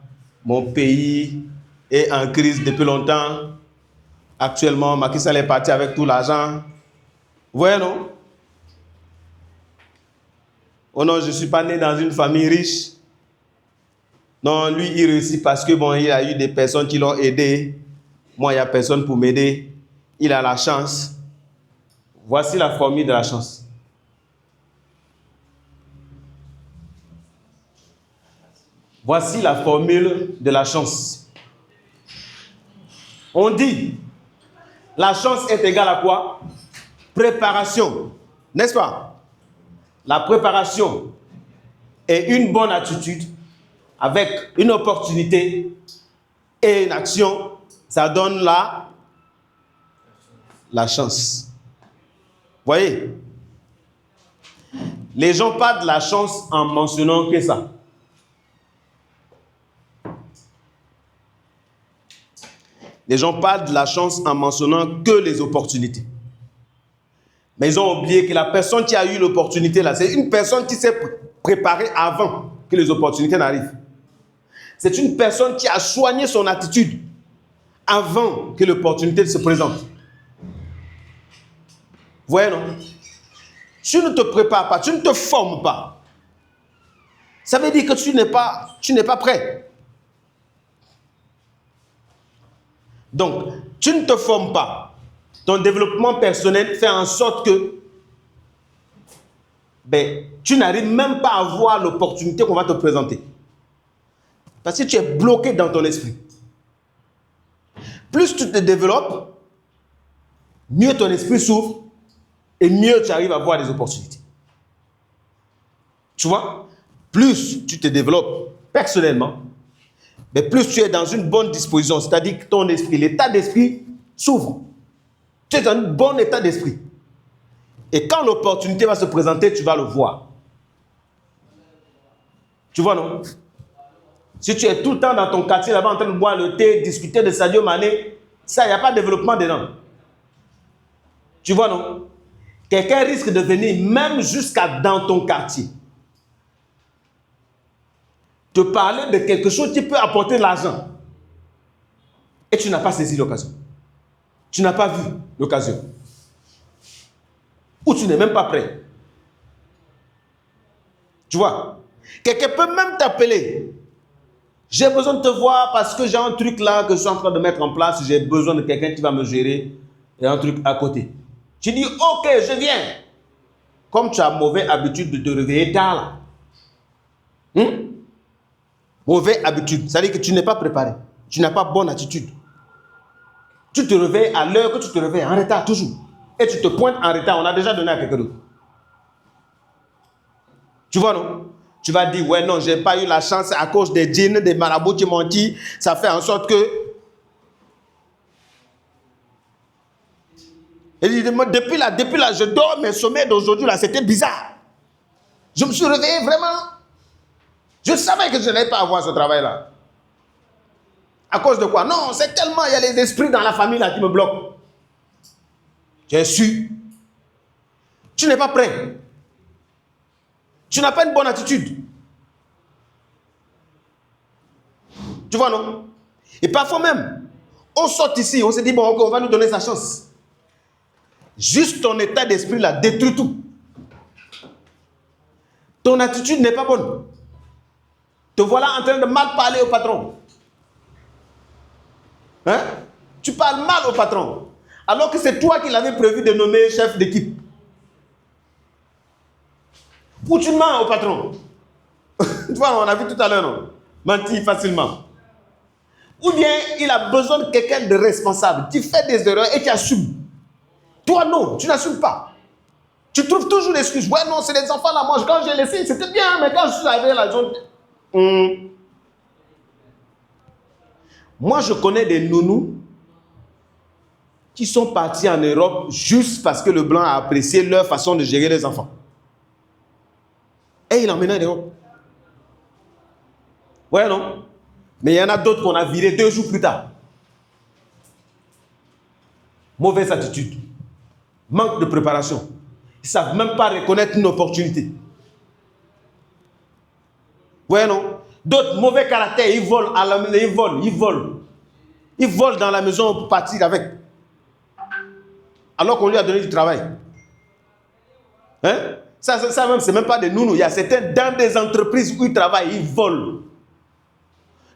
mon pays est en crise depuis longtemps. Actuellement, Macky Sall est parti avec tout l'argent. Vous voyez, non? Oh non, je ne suis pas né dans une famille riche. Non, lui, il réussit parce que bon, il a eu des personnes qui l'ont aidé. Moi, il n'y a personne pour m'aider. Il a la chance. Voici la formule de la chance. Voici la formule de la chance. On dit, la chance est égale à quoi? Préparation. N'est-ce pas? La préparation est une bonne attitude avec une opportunité et une action. Ça donne la chance. Voyez? Les gens parlent de la chance en mentionnant que ça. Les gens parlent de la chance en mentionnant que les opportunités. Mais ils ont oublié que la personne qui a eu l'opportunité là, c'est une personne qui s'est préparée avant que les opportunités n'arrivent. C'est une personne qui a soigné son attitude avant que l'opportunité se présente. Vous voyez, non? Tu ne te prépares pas, tu ne te formes pas. Ça veut dire que tu n'es pas prêt. Donc, tu ne te formes pas. Ton développement personnel fait en sorte que tu n'arrives même pas à voir l'opportunité qu'on va te présenter. Parce que tu es bloqué dans ton esprit. Plus tu te développes, mieux ton esprit s'ouvre et mieux tu arrives à voir des opportunités. Tu vois? Plus tu te développes personnellement, mais plus tu es dans une bonne disposition, c'est-à-dire que ton esprit, l'état d'esprit s'ouvre. Tu es dans un bon état d'esprit. Et quand l'opportunité va se présenter, tu vas le voir. Tu vois, non? Si tu es tout le temps dans ton quartier là-bas en train de boire le thé, discuter de Sadio Mané, ça, il n'y a pas de développement dedans. Tu vois, non? Quelqu'un risque de venir même jusqu'à dans ton quartier. Te parler de quelque chose qui peut apporter de l'argent. Et tu n'as pas saisi l'occasion. Tu n'as pas vu l'occasion. Ou tu n'es même pas prêt. Tu vois? Quelqu'un peut même t'appeler. J'ai besoin de te voir parce que j'ai un truc là que je suis en train de mettre en place. J'ai besoin de quelqu'un qui va me gérer. Il y a un truc à côté. Tu dis, ok, je viens. Comme tu as mauvaise habitude de te réveiller tard là. Mauvaise habitude. C'est-à-dire que tu n'es pas préparé. Tu n'as pas bonne attitude. Tu te réveilles à l'heure que tu te réveilles, en retard toujours. Et tu te pointes en retard, on a déjà donné à quelqu'un d'autre. Tu vois, non? Tu vas dire, ouais, non, j'ai pas eu la chance à cause des djinns, des marabouts qui m'ont dit. Ça fait en sorte que... Et depuis là, je dors, mes sommeils d'aujourd'hui, là, c'était bizarre. Je me suis réveillé vraiment. Je savais que je n'allais pas avoir ce travail-là. À cause de quoi? Non, c'est tellement, il y a les esprits dans la famille là qui me bloquent. J'ai su. Tu n'es pas prêt. Tu n'as pas une bonne attitude. Tu vois, non? Et parfois même, on sort ici, on se dit, bon, ok, on va nous donner sa chance. Juste ton état d'esprit là détruit tout. Ton attitude n'est pas bonne. Te voilà en train de mal parler au patron. Hein? Tu parles mal au patron. Alors que c'est toi qui l'avais prévu de nommer chef d'équipe. Ou tu mens au patron. Tu vois, on a vu tout à l'heure, non? Mentir facilement. Ou bien il a besoin de quelqu'un de responsable. Tu fais des erreurs et tu assumes. Toi, non, tu n'assumes pas. Tu trouves toujours l'excuse. Ouais, non, c'est les enfants là. Moi, quand j'ai laissé, c'était bien, mais quand je suis arrivé là, Moi, je connais des nounous qui sont partis en Europe juste parce que le blanc a apprécié leur façon de gérer les enfants. Et il emmène en Europe. Ouais, non? Mais il y en a d'autres qu'on a virés 2 jours plus tard. Mauvaise attitude. Manque de préparation. Ils ne savent même pas reconnaître une opportunité. Ouais, non? D'autres, mauvais caractère, ils volent à la maison, ils volent. Ils volent dans la maison pour partir avec. Alors qu'on lui a donné du travail. Hein? Ça même, c'est même pas des nounous. Il y a certains dans des entreprises où ils travaillent, ils volent.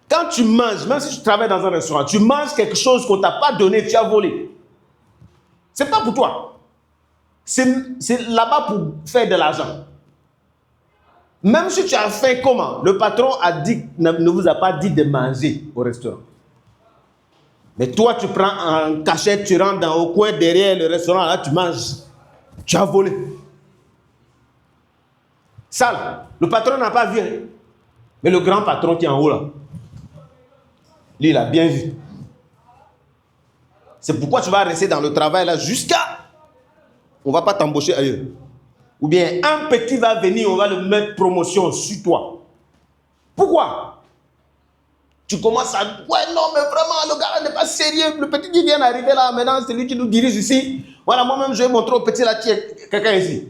Quand tu manges, même si tu travailles dans un restaurant, tu manges quelque chose qu'on ne t'a pas donné, tu as volé. C'est pas pour toi. C'est là-bas pour faire de l'argent. Même si tu as faim, comment? Le patron ne vous a pas dit de manger au restaurant. Mais toi, tu prends en cachette, tu rentres au coin derrière le restaurant, là, tu manges. Tu as volé. Sale. Le patron n'a pas vu. Mais le grand patron qui est en haut là, lui, il a bien vu. C'est pourquoi tu vas rester dans le travail là jusqu'à... On ne va pas t'embaucher ailleurs. Ou bien un petit va venir, on va le mettre promotion sur toi. Pourquoi? Tu commences à... Ouais, non, mais vraiment, le gars n'est pas sérieux. Le petit qui vient d'arriver là, maintenant, c'est lui qui nous dirige ici. Voilà, moi-même, je vais montrer au petit là qui est quelqu'un ici.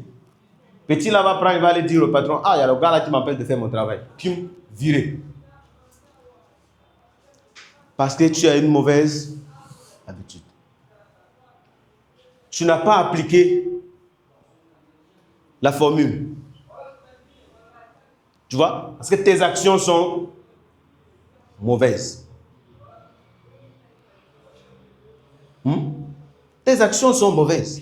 Petit là va prendre, il va aller dire au patron, ah, il y a le gars là qui m'empêche de faire mon travail. Pim, viré. Parce que tu as une mauvaise habitude. Tu n'as pas appliqué la formule. Tu vois? Parce que tes actions sont mauvaises. Tes actions sont mauvaises.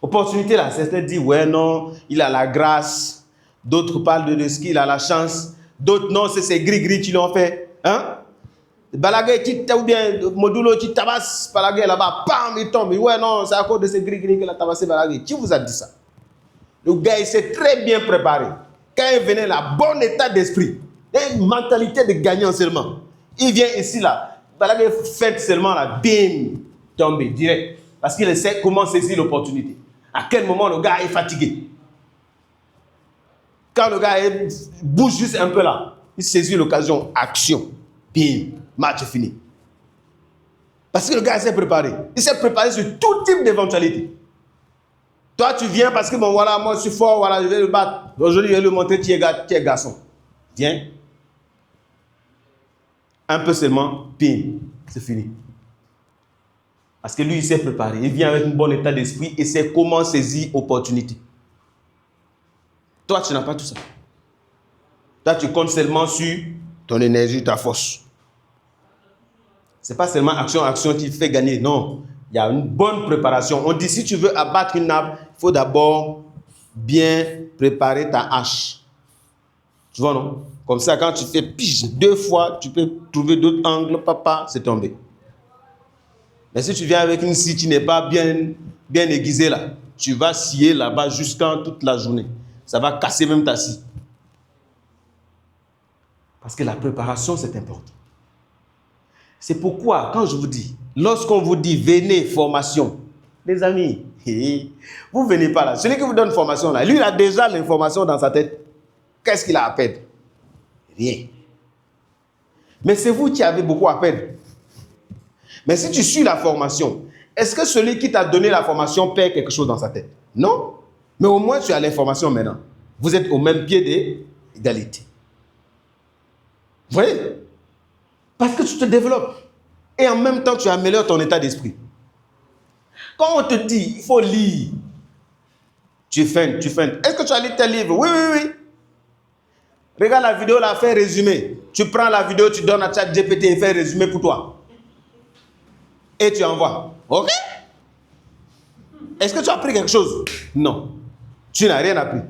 Opportunité là, certains disent, ouais, non, il a la grâce. D'autres parlent de ce qu'il a la chance. D'autres, non, c'est ces gris-gris qui l'ont fait. Hein? Balaguer, ou bien Modulo qui tabasse Balaguer là-bas, bam, il tombe. Ouais, non, c'est à cause de ces gris-gris qu'il a tabassé Balaguer. Qui vous a dit ça? Le gars, il s'est très bien préparé. Quand il venait là, bon état d'esprit, une mentalité de gagnant seulement. Il vient ici là, Balaguer fait seulement là, bim, tombé direct. Parce qu'il sait comment saisir l'opportunité. À quel moment le gars est fatigué. Quand le gars bouge juste un peu là, il saisit l'occasion, action, bim, match fini. Parce que le gars s'est préparé. Il s'est préparé sur tout type d'éventualité. Toi, tu viens parce que, bon, voilà, moi, je suis fort, voilà, je vais le battre. Aujourd'hui, je vais lui montrer qui est garçon. Viens. Un peu seulement, bim, c'est fini. Parce que lui, il s'est préparé. Il vient avec un bon état d'esprit et sait comment saisir l'opportunité. Toi, tu n'as pas tout ça. Toi, tu comptes seulement sur ton énergie, ta force. Ce n'est pas seulement action qui fait gagner. Non. Il y a une bonne préparation. On dit, si tu veux abattre une arbre, il faut d'abord bien préparer ta hache. Tu vois, non? Comme ça, quand tu fais pige 2 fois, tu peux trouver d'autres angles. Papa, c'est tombé. Mais si tu viens avec une scie, tu n'es pas bien aiguisé là, tu vas scier là-bas jusqu'à toute la journée. Ça va casser même ta scie. Parce que la préparation, c'est important. C'est pourquoi, quand je vous dis, lorsqu'on vous dit venez, formation, les amis, vous ne venez pas là. Celui qui vous donne formation là, lui, il a déjà l'information dans sa tête. Qu'est-ce qu'il a à perdre? Rien. Mais c'est vous qui avez beaucoup à perdre. Mais si tu suis la formation, est-ce que celui qui t'a donné la formation perd quelque chose dans sa tête? Non. Mais au moins, tu as l'information maintenant. Vous êtes au même pied d'égalité. Vous voyez? Parce que tu te développes. Et en même temps, tu améliores ton état d'esprit. Quand on te dit, il faut lire, tu feintes. Est-ce que tu as lu tes livres? Oui. Regarde la vidéo, là, fais résumé. Tu prends la vidéo, tu donnes à ChatGPT et fais résumé pour toi. Et tu envoies. OK? Est-ce que tu as appris quelque chose? Non. Tu n'as rien appris.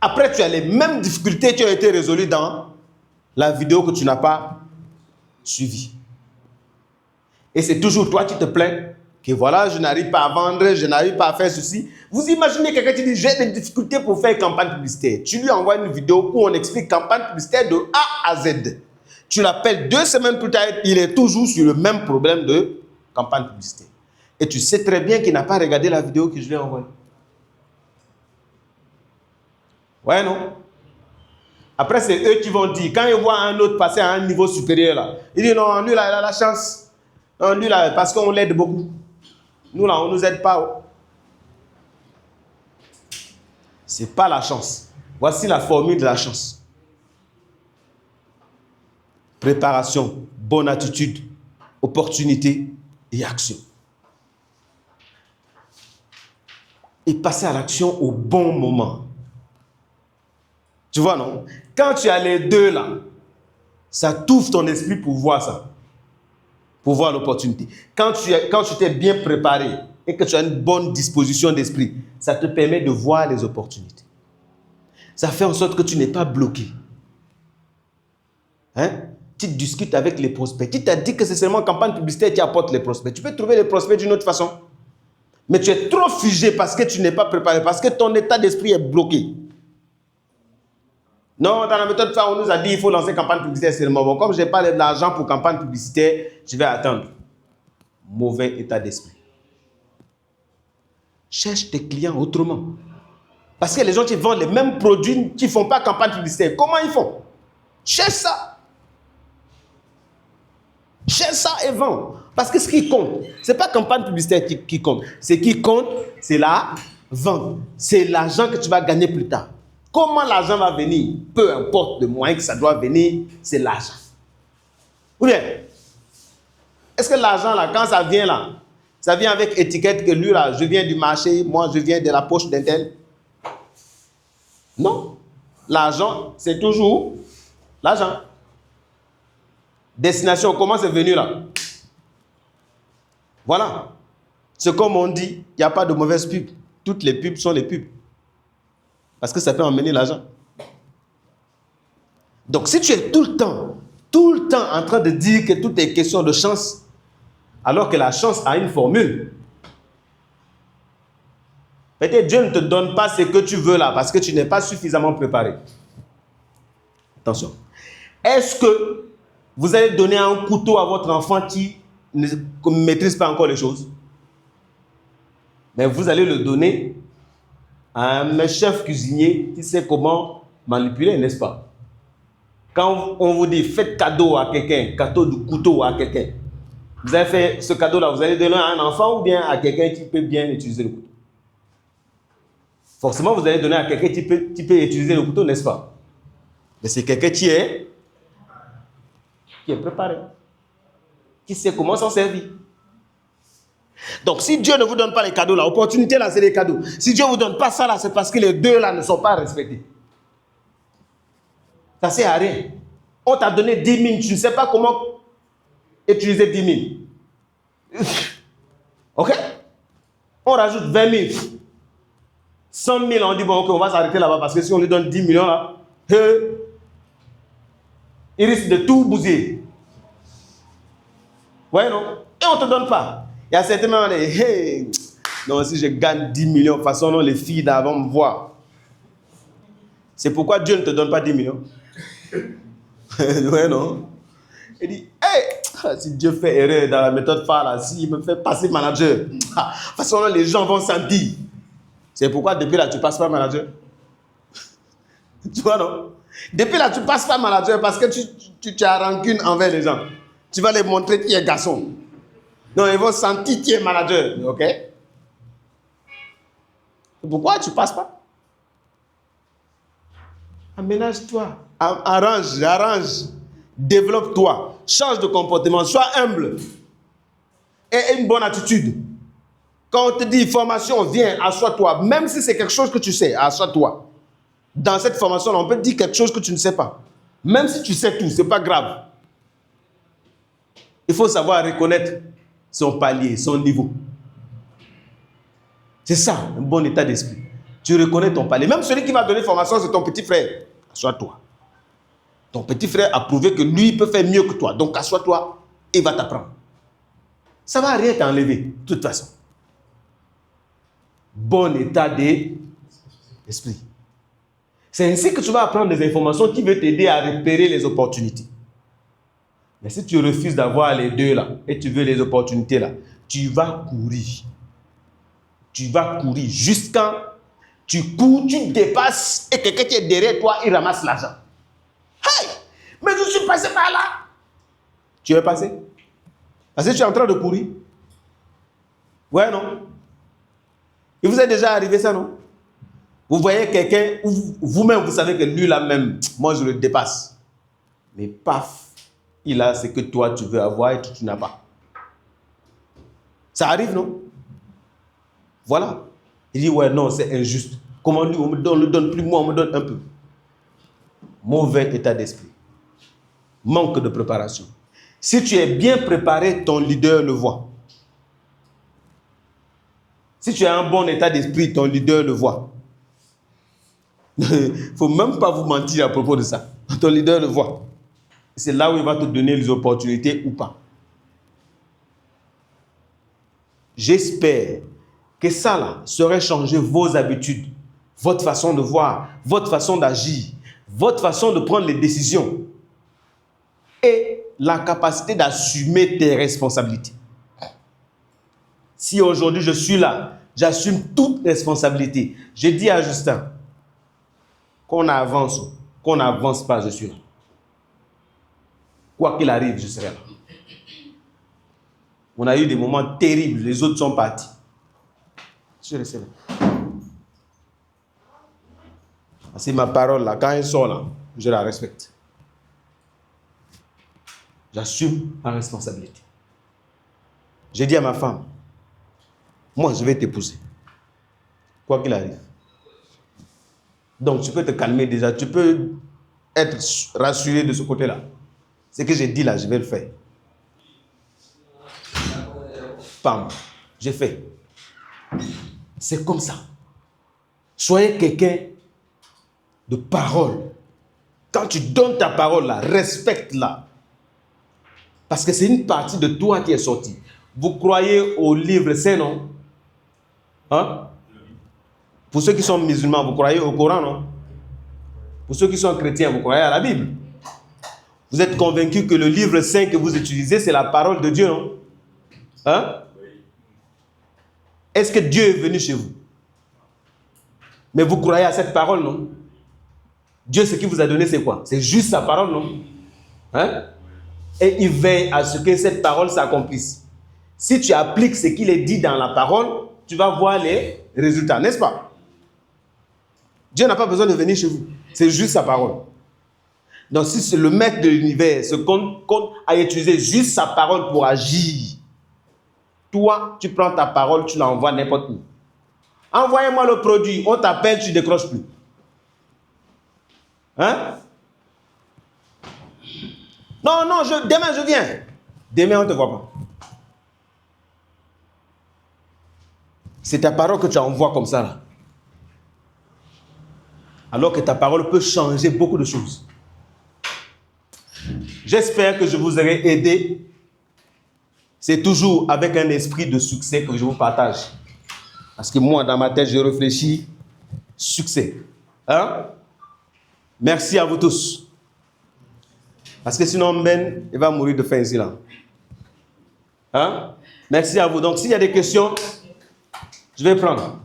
Après, tu as les mêmes difficultés qui ont été résolues dans la vidéo que tu n'as pas suivie. Et c'est toujours toi qui te plains que voilà, je n'arrive pas à vendre, je n'arrive pas à faire ceci. Vous imaginez quelqu'un qui dit j'ai des difficultés pour faire campagne publicitaire. Tu lui envoies une vidéo où on explique campagne publicitaire de A à Z. Tu l'appelles 2 semaines plus tard, il est toujours sur le même problème de campagne publicitaire. Et tu sais très bien qu'il n'a pas regardé la vidéo que je lui ai envoyée. Ouais, non? Après, c'est eux qui vont dire, quand ils voient un autre passer à un niveau supérieur, là, ils disent non, lui, là, il a la chance. Non, lui, là, parce qu'on l'aide beaucoup. Nous, là, on ne nous aide pas. Ce n'est pas la chance. Voici la formule de la chance. Préparation, bonne attitude, opportunité et action. Et passer à l'action au bon moment. Tu vois, non? Quand tu as les deux là, ça t'ouvre ton esprit pour voir ça. Pour voir l'opportunité. Quand tu t'es bien préparé et que tu as une bonne disposition d'esprit, ça te permet de voir les opportunités. Ça fait en sorte que tu n'es pas bloqué. Hein? Tu discutes avec les prospects. Tu t'as dit que c'est seulement campagne publicitaire qui apporte les prospects. Tu peux trouver les prospects d'une autre façon. Mais tu es trop figé parce que tu n'es pas préparé, parce que ton état d'esprit est bloqué. Non, dans la méthode ça, on nous a dit qu'il faut lancer campagne publicitaire seulement. Bon, comme je n'ai pas de l'argent pour campagne publicitaire, je vais attendre. Mauvais état d'esprit. Cherche tes clients autrement. Parce que les gens qui vendent les mêmes produits qui ne font pas campagne publicitaire, comment ils font? Cherche ça. Cherche ça et vends. Parce que ce qui compte, ce n'est pas campagne publicitaire qui compte. Ce qui compte, c'est la vente. C'est l'argent que tu vas gagner plus tard. Comment l'argent va venir? Peu importe le moyen que ça doit venir, c'est l'argent. Ou bien, est-ce que l'argent, là, quand ça vient là, ça vient avec étiquette que lui, là, je viens du marché, moi, je viens de la poche d'un tel? Non. L'argent, c'est toujours l'argent. Destination, comment c'est venu là? Voilà. C'est comme on dit, il n'y a pas de mauvaise pub. Toutes les pubs sont les pubs. Parce que ça peut emmener l'argent. Donc, si tu es tout le temps en train de dire que tout est question de chance, alors que la chance a une formule. Peut-être Dieu ne te donne pas ce que tu veux là, parce que tu n'es pas suffisamment préparé. Attention. Est-ce que vous allez donner un couteau à votre enfant qui ne maîtrise pas encore les choses? Mais vous allez le donner à un chef cuisinier qui sait comment manipuler, n'est-ce pas? Quand on vous dit faites cadeau à quelqu'un, cadeau du couteau à quelqu'un, vous avez fait ce cadeau-là, vous allez donner à un enfant ou bien à quelqu'un qui peut bien utiliser le couteau? Forcément, vous allez donner à quelqu'un qui peut utiliser le couteau, n'est-ce pas? Mais c'est quelqu'un qui est préparé, qui sait comment s'en servir. Donc, si Dieu ne vous donne pas les cadeaux, l'opportunité là, c'est les cadeaux. Si Dieu ne vous donne pas ça là, c'est parce que les deux là ne sont pas respectés. Ça ne sert à rien. On t'a donné 10 000, tu ne sais pas comment utiliser 10 000. Ok? On rajoute 20 000. 100 000, on dit, bon, ok, on va s'arrêter là-bas parce que si on lui donne 10 millions là, il risque de tout bousiller. Ouais, non? on ne te donne pas. Il y a certains moments, hey, non, si je gagne 10 millions, de toute façon, non, les filles d'avant me voient. C'est pourquoi Dieu ne te donne pas 10 millions. Ouais, non? Il dit, hey, si Dieu fait erreur dans la méthode phare, là, s'il me fait passer manager, de toute façon, les gens vont sentir. C'est pourquoi depuis là, tu ne passes pas manager. Tu vois, non? Depuis là, tu ne passes pas manager parce que tu as rancune envers les gens. Tu vas les montrer qui est garçon. Non, ils vont sentir qui est manager. Ok? Pourquoi tu ne passes pas? Aménage-toi. Arrange. Développe-toi. Change de comportement. Sois humble. Et une bonne attitude. Quand on te dit formation, viens, assois-toi. Même si c'est quelque chose que tu sais, assois-toi. Dans cette formation, on peut te dire quelque chose que tu ne sais pas. Même si tu sais tout, ce n'est pas grave. Il faut savoir reconnaître son palier, son niveau. C'est ça, un bon état d'esprit. Tu reconnais ton palier. Même celui qui va donner formation, c'est ton petit frère. Assois-toi. Ton petit frère a prouvé que lui peut faire mieux que toi. Donc, assois-toi, il va t'apprendre. Ça ne va rien t'enlever, de toute façon. Bon état d'esprit. C'est ainsi que tu vas apprendre des informations qui vont t'aider à repérer les opportunités. Mais si tu refuses d'avoir les deux là, et tu veux les opportunités là, tu vas courir. Tu vas courir jusqu'à... Tu cours, tu dépasses, et quelqu'un qui est derrière toi, il ramasse l'argent. Hey! Mais je suis passé par là. Tu es passé? Parce que tu es en train de courir. Ouais, non? Il vous est déjà arrivé ça, non? Vous voyez quelqu'un, vous-même, vous savez que lui là même, moi je le dépasse. Mais paf, il a ce que toi tu veux avoir et que tu n'as pas. Ça arrive, non? Voilà. Il dit, ouais, non, c'est injuste. Comment lui, on ne le donne plus, moi, on me donne un peu. Mauvais état d'esprit. Manque de préparation. Si tu es bien préparé, ton leader le voit. Si tu as un bon état d'esprit, ton leader le voit. Il ne faut même pas vous mentir à propos de ça. Ton leader le voit. C'est là où il va te donner les opportunités ou pas. J'espère que ça là saurait changer vos habitudes, votre façon de voir, votre façon d'agir, votre façon de prendre les décisions et la capacité d'assumer tes responsabilités. Si aujourd'hui je suis là, j'assume toute responsabilité. Je dis à Justin, qu'on avance, qu'on n'avance pas, je suis là. Quoi qu'il arrive, je serai là. On a eu des moments terribles, les autres sont partis. Je suis resté là. C'est ma parole là, quand elle sort là, je la respecte. J'assume ma responsabilité. J'ai dit à ma femme, moi je vais t'épouser. Quoi qu'il arrive. Donc tu peux te calmer déjà, tu peux être rassuré de ce côté-là. Ce que j'ai dit là, je vais le faire. Pam, j'ai fait. C'est comme ça. Soyez quelqu'un de parole. Quand tu donnes ta parole là, respecte-la. Parce que c'est une partie de toi qui est sortie. Vous croyez au livre saint, non? Hein? Pour ceux qui sont musulmans, vous croyez au Coran, non? Pour ceux qui sont chrétiens, vous croyez à la Bible. Vous êtes convaincus que le livre saint que vous utilisez, c'est la parole de Dieu, non? Hein? Est-ce que Dieu est venu chez vous? Mais vous croyez à cette parole, non? Dieu, ce qu'il vous a donné, c'est quoi? C'est juste sa parole, non? Hein? Et il veille à ce que cette parole s'accomplisse. Si tu appliques ce qu'il est dit dans la parole, tu vas voir les résultats, n'est-ce pas? Dieu n'a pas besoin de venir chez vous. C'est juste sa parole. Donc si c'est le maître de l'univers, ce qu'on a utilisé juste sa parole pour agir, toi, tu prends ta parole, tu l'envoies n'importe où. Envoyez-moi le produit, on t'appelle, tu ne décroches plus. Hein? Non, demain je viens. Demain on ne te voit pas. C'est ta parole que tu envoies comme ça là. Alors que ta parole peut changer beaucoup de choses. J'espère que je vous aurai aidé. C'est toujours avec un esprit de succès que je vous partage. Parce que moi, dans ma tête, je réfléchis succès. Hein? Merci à vous tous. Parce que sinon, Ben, il va mourir de faim ici, là. Hein? Merci à vous. Donc, s'il y a des questions, je vais prendre.